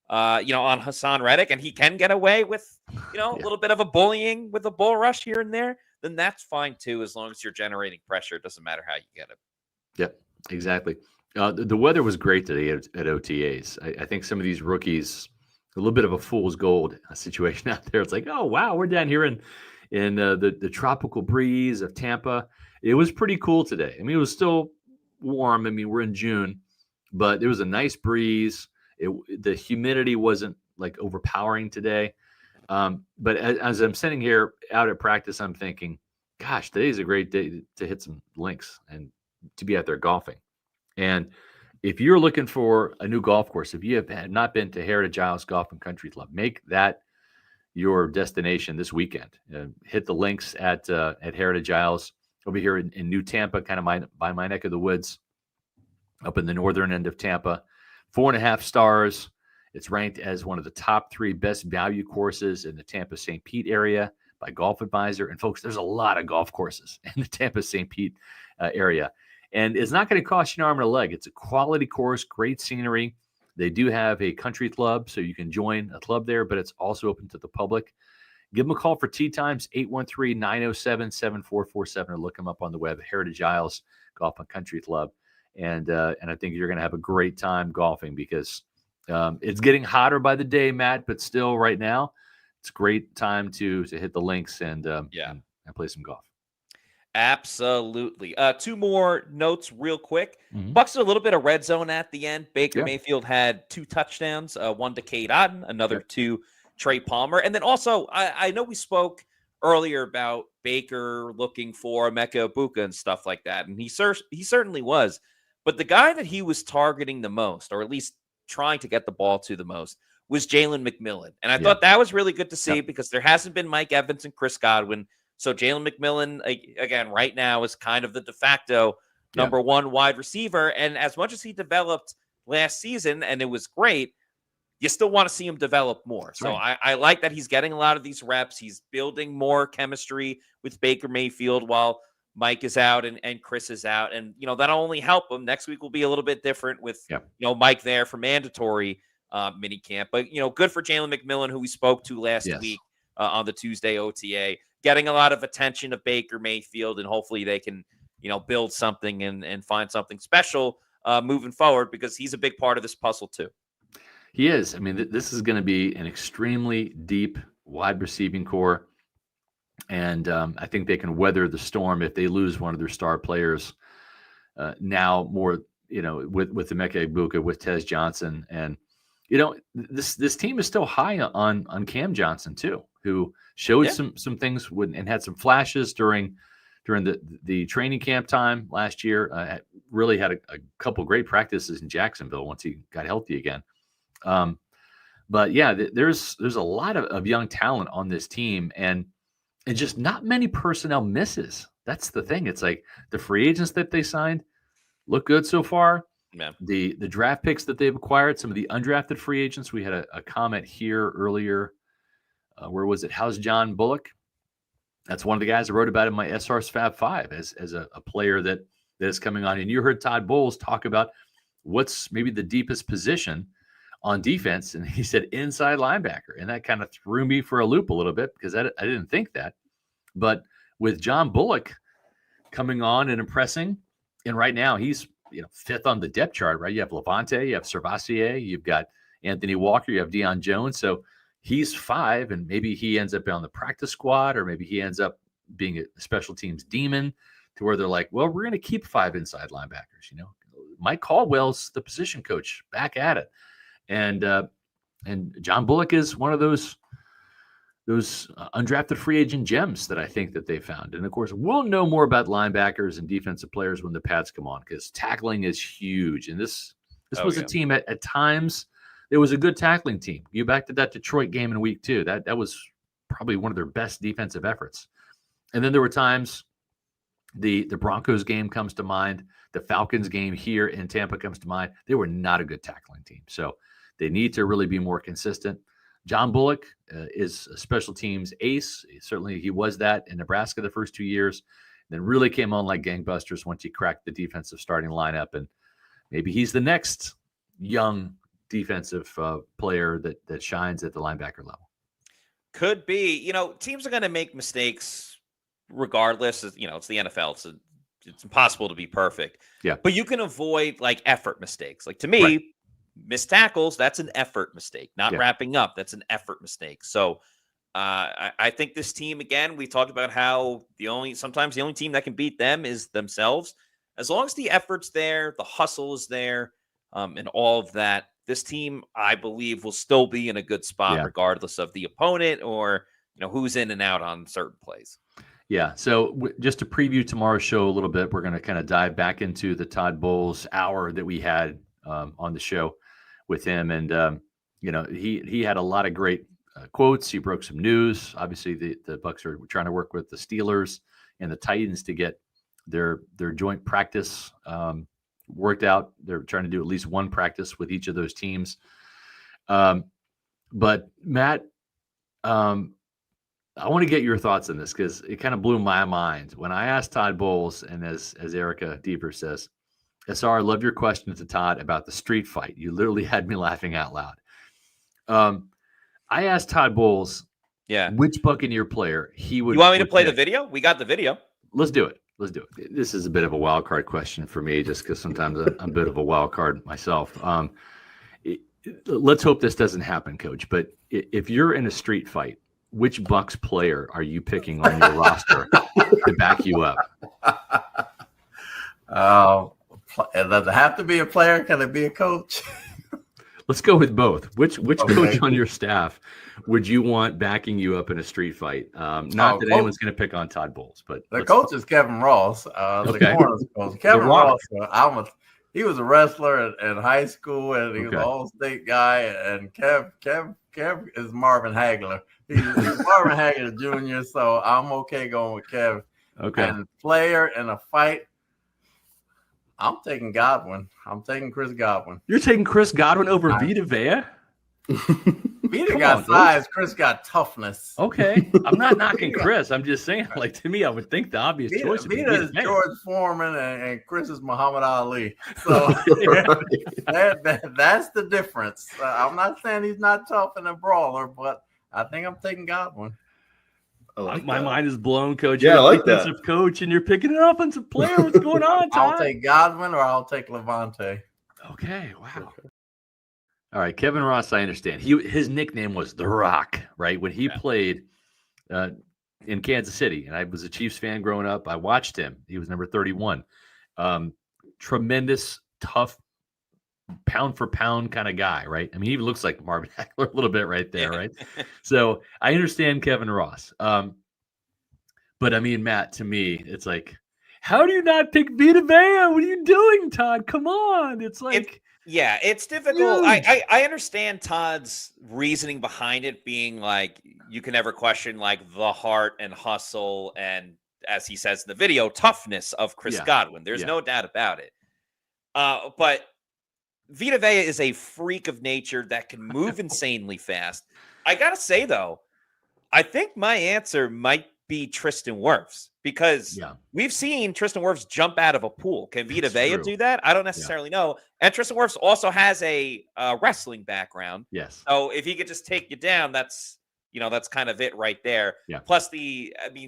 on Haason Reddick, and he can get away with, a little bit of a bullying with a bull rush here and there, then that's fine too, as long as you're generating pressure. It doesn't matter how you get it. Yep, exactly. The weather was great today at OTAs. I think some of these rookies, a little bit of a fool's gold situation out there. It's like, oh, wow, we're down here in the tropical breeze of Tampa. It was pretty cool today. I mean, it was still warm. I mean, we're in June, but there was a nice breeze. The humidity wasn't like overpowering today. But as I'm sitting here out at practice, I'm thinking, gosh, today's a great day to hit some links and to be out there golfing. And if you're looking for a new golf course, if you have not been to Heritage Isles Golf and Country Club, make that your destination this weekend. Hit the links at Heritage Isles over here in New Tampa, kind of by my neck of the woods, up in the northern end of Tampa. 4.5 stars. It's ranked as one of the top 3 best value courses in the Tampa St. Pete area by Golf Advisor. And folks, there's a lot of golf courses in the Tampa St. Pete area. And it's not going to cost you an arm and a leg. It's a quality course, great scenery. They do have a country club, so you can join a club there, but it's also open to the public. Give them a call for tee times, 813-907-7447, or look them up on the web, Heritage Isles Golf and Country Club. And I think you're going to have a great time golfing because it's getting hotter by the day, Matt, but still right now, it's a great time to hit the links and play some golf. Absolutely. 2 more notes real quick. Mm-hmm. Bucs did a little bit of red zone at the end. Baker Mayfield had 2 touchdowns, one to Cade Otton, another to Trey Palmer. And then also, I know we spoke earlier about Baker looking for Emeka Egbuka and stuff like that, and he certainly was. But the guy that he was targeting the most, or at least trying to get the ball to the most, was Jalen McMillan. And I thought that was really good to see because there hasn't been Mike Evans and Chris Godwin. So Jalen McMillan, again, right now is kind of the de facto number 1 wide receiver. And as much as he developed last season, and it was great, you still want to see him develop more. That's so right. I like that he's getting a lot of these reps. He's building more chemistry with Baker Mayfield while Mike is out and Chris is out. And, that'll only help him. Next week will be a little bit different with, Mike there for mandatory mini camp. But, good for Jalen McMillan, who we spoke to last week on the Tuesday OTA, getting a lot of attention of Baker Mayfield. And hopefully they can, build something and find something special moving forward because he's a big part of this puzzle too. He is. I mean, this is going to be an extremely deep wide receiving core. And I think they can weather the storm if they lose one of their star players now more, with Emeka Egbuka, with Tez Johnson. And, this team is still high on Cam Johnson too, who showed some things and had some flashes during the training camp time last year. Really had a couple great practices in Jacksonville once he got healthy again. But yeah, there's a lot of young talent on this team, and just not many personnel misses. That's the thing. It's like the free agents that they signed look good so far. Yeah. The draft picks that they've acquired, some of the undrafted free agents. We had a comment here earlier. Where was it? How's John Bullock? That's one of the guys I wrote about in my SR's Fab 5 as a player that is coming on. And you heard Todd Bowles talk about what's maybe the deepest position on defense, and he said inside linebacker, and that kind of threw me for a loop a little bit because I didn't think that. But with John Bullock coming on and impressing, and right now he's 5th on the depth chart, right? You have Levante, you have SirVocea, you've got Anthony Walker, you have Deion Jones, so he's 5, and maybe he ends up on the practice squad, or maybe he ends up being a special teams demon to where they're like, well, we're going to keep 5 inside linebackers. Mike Caldwell's the position coach back at it. And John Bullock is one of those undrafted free agent gems that I think that they found. And of course, we'll know more about linebackers and defensive players when the pads come on, because tackling is huge. And this was a team at times. It was a good tackling team. You back to that Detroit game in week 2. That was probably one of their best defensive efforts. And then there were times the Broncos game comes to mind. The Falcons game here in Tampa comes to mind. They were not a good tackling team. So they need to really be more consistent. John Bullock is a special teams ace. Certainly he was that in Nebraska the first 2 years, then really came on like gangbusters once he cracked the defensive starting lineup. And maybe he's the next young defensive player that shines at the linebacker level. Could be. Teams are going to make mistakes regardless. It's the NFL. So it's impossible to be perfect. Yeah. But you can avoid like effort mistakes. Like to me, Right. missed tackles, that's an effort mistake. Not Yeah. wrapping up, that's an effort mistake. So I think this team, again, we talked about how sometimes the only team that can beat them is themselves. As long as the effort's there, the hustle is there, and all of that, this team, I believe, will still be in a good spot regardless of the opponent or who's in and out on certain plays. Yeah. So just to preview tomorrow's show a little bit, we're going to kind of dive back into the Todd Bowles hour that we had on the show with him. And, he had a lot of great quotes. He broke some news. Obviously, the Bucs are trying to work with the Steelers and the Titans to get their joint practice worked out. They're trying to do at least one practice with each of those teams. But Matt, I want to get your thoughts on this because it kind of blew my mind when I asked Todd Bowles, and as Erica Deaver says, SR, I love your question to Todd about the street fight. You literally had me laughing out loud. I asked Todd Bowles, which Buccaneer player he would. You want me to play the video? We got the video. Let's do it. This is a bit of a wild card question for me, just because sometimes I'm a bit of a wild card myself. Let's hope this doesn't happen, Coach. But if you're in a street fight, which Bucs player are you picking on your roster to back you up? Does it have to be a player? Can it be a coach? Let's go with both. Which coach on your staff would you want backing you up in a street fight? Not that anyone's going to pick on Todd Bowles, but the coach is Kevin Ross, the corners coach. Kevin Ross, he was a wrestler in high school, and he was an all-state guy. And Kev is Marvin Hagler. He's Marvin Hagler Jr., so I'm okay going with Kev. Okay. And player in a fight, I'm taking Godwin. I'm taking Chris Godwin. You're taking Chris Godwin over Vita Vea? Vita got size. Chris got toughness. Okay. I'm not knocking Chris. I'm just saying, like, to me, I would think the obvious choice would be Vita is George Foreman and Chris is Muhammad Ali. So that's the difference. I'm not saying he's not tough and a brawler, but I think I'm taking Godwin. My mind is blown, Coach. Yeah, you're I like a defensive coach, and you're picking an offensive player. What's going on, Todd? I'll take Godwin or I'll take Levante. Okay, wow. All right, Kevin Ross, I understand. His nickname was The Rock, right? When he played in Kansas City, and I was a Chiefs fan growing up. I watched him. He was number 31. Tremendous, tough, pound for pound kind of guy, right? I mean, he even looks like Marvin Hagler a little bit right there, right? So I understand Kevin Ross. But I mean, Matt, to me, it's like, how do you not pick Vita Vea? What are you doing, Todd? Come on. It's like... it's difficult. I understand Todd's reasoning behind it being like, you can never question like the heart and hustle and, as he says in the video, toughness of Chris Godwin. There's no doubt about it. But Vita Vea is a freak of nature that can move insanely fast. I got to say, though, I think my answer might be Tristan Wirfs because we've seen Tristan Wirfs jump out of a pool. Can Vita Vea do that? I don't necessarily know. And Tristan Wirfs also has a wrestling background. Yes. So if he could just take you down, that's kind of it right there. Yeah. Plus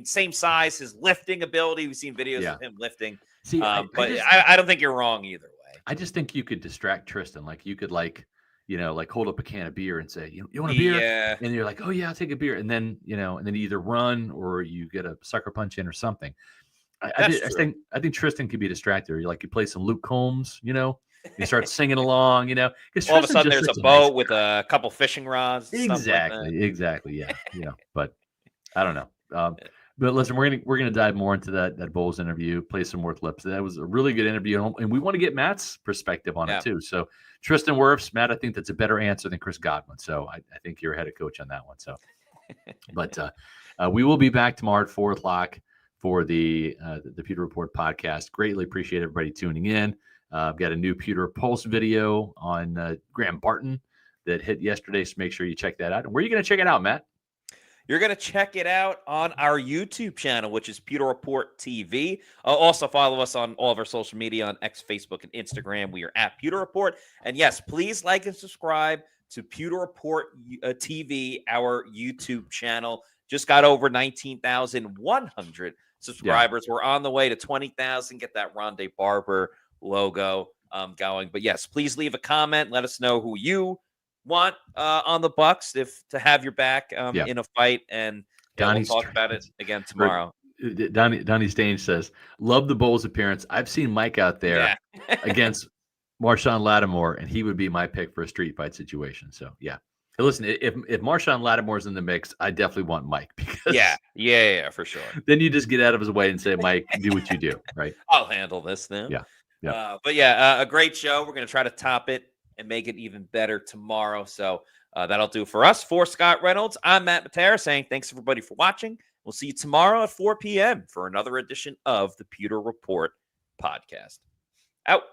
same size, his lifting ability. We've seen videos of him lifting. See, I don't think you're wrong either way. I just think you could distract Tristan. Like you could hold up a can of beer and say, you want a beer? Yeah. And you're like, oh yeah, I'll take a beer. And then, you either run or you get a sucker punch in or something. I think Tristan could be distracted. You play some Luke Combs, you start singing along, all of a sudden there's a boat with a couple fishing rods. Exactly. Yeah. But I don't know. But listen, we're gonna dive more into that Bowles interview, play some more clips. That was a really good interview, and we want to get Matt's perspective on it too. So Tristan Wirfs, Matt, I think that's a better answer than Chris Godwin. So I think you're ahead of coach on that one. So, but we will be back tomorrow at 4:00 for the Pewter Report podcast. Greatly appreciate everybody tuning in. I've got a new Pewter Pulse video on Graham Barton that hit yesterday. So make sure you check that out. And where are you going to check it out, Matt? You're going to check it out on our YouTube channel, which is Pewter Report TV. Also follow us on all of our social media on X, Facebook, and Instagram. We are at Pewter Report. And yes, please like and subscribe to Pewter Report TV, our YouTube channel. Just got over 19,100 subscribers. Yeah. We're on the way to 20,000. Get that Rondé Barber logo going. But yes, please leave a comment. Let us know who you want on the Bucs to have your back in a fight, and we'll talk about it again tomorrow. Donnie Stain says, love the Bowles appearance. I've seen Mike out there against Marshawn Lattimore, and he would be my pick for a street fight situation. So yeah. Hey, listen, if Marshawn Lattimore's in the mix, I definitely want Mike, because yeah, for sure. Then you just get out of his way and say, Mike, do what you do, right? I'll handle this now. Yeah. But a great show. We're going to try to top it and make it even better tomorrow. So that'll do for us. For Scott Reynolds, I'm Matt Matera saying thanks, everybody, for watching. We'll see you tomorrow at 4 p.m. for another edition of the Pewter Report podcast. Out.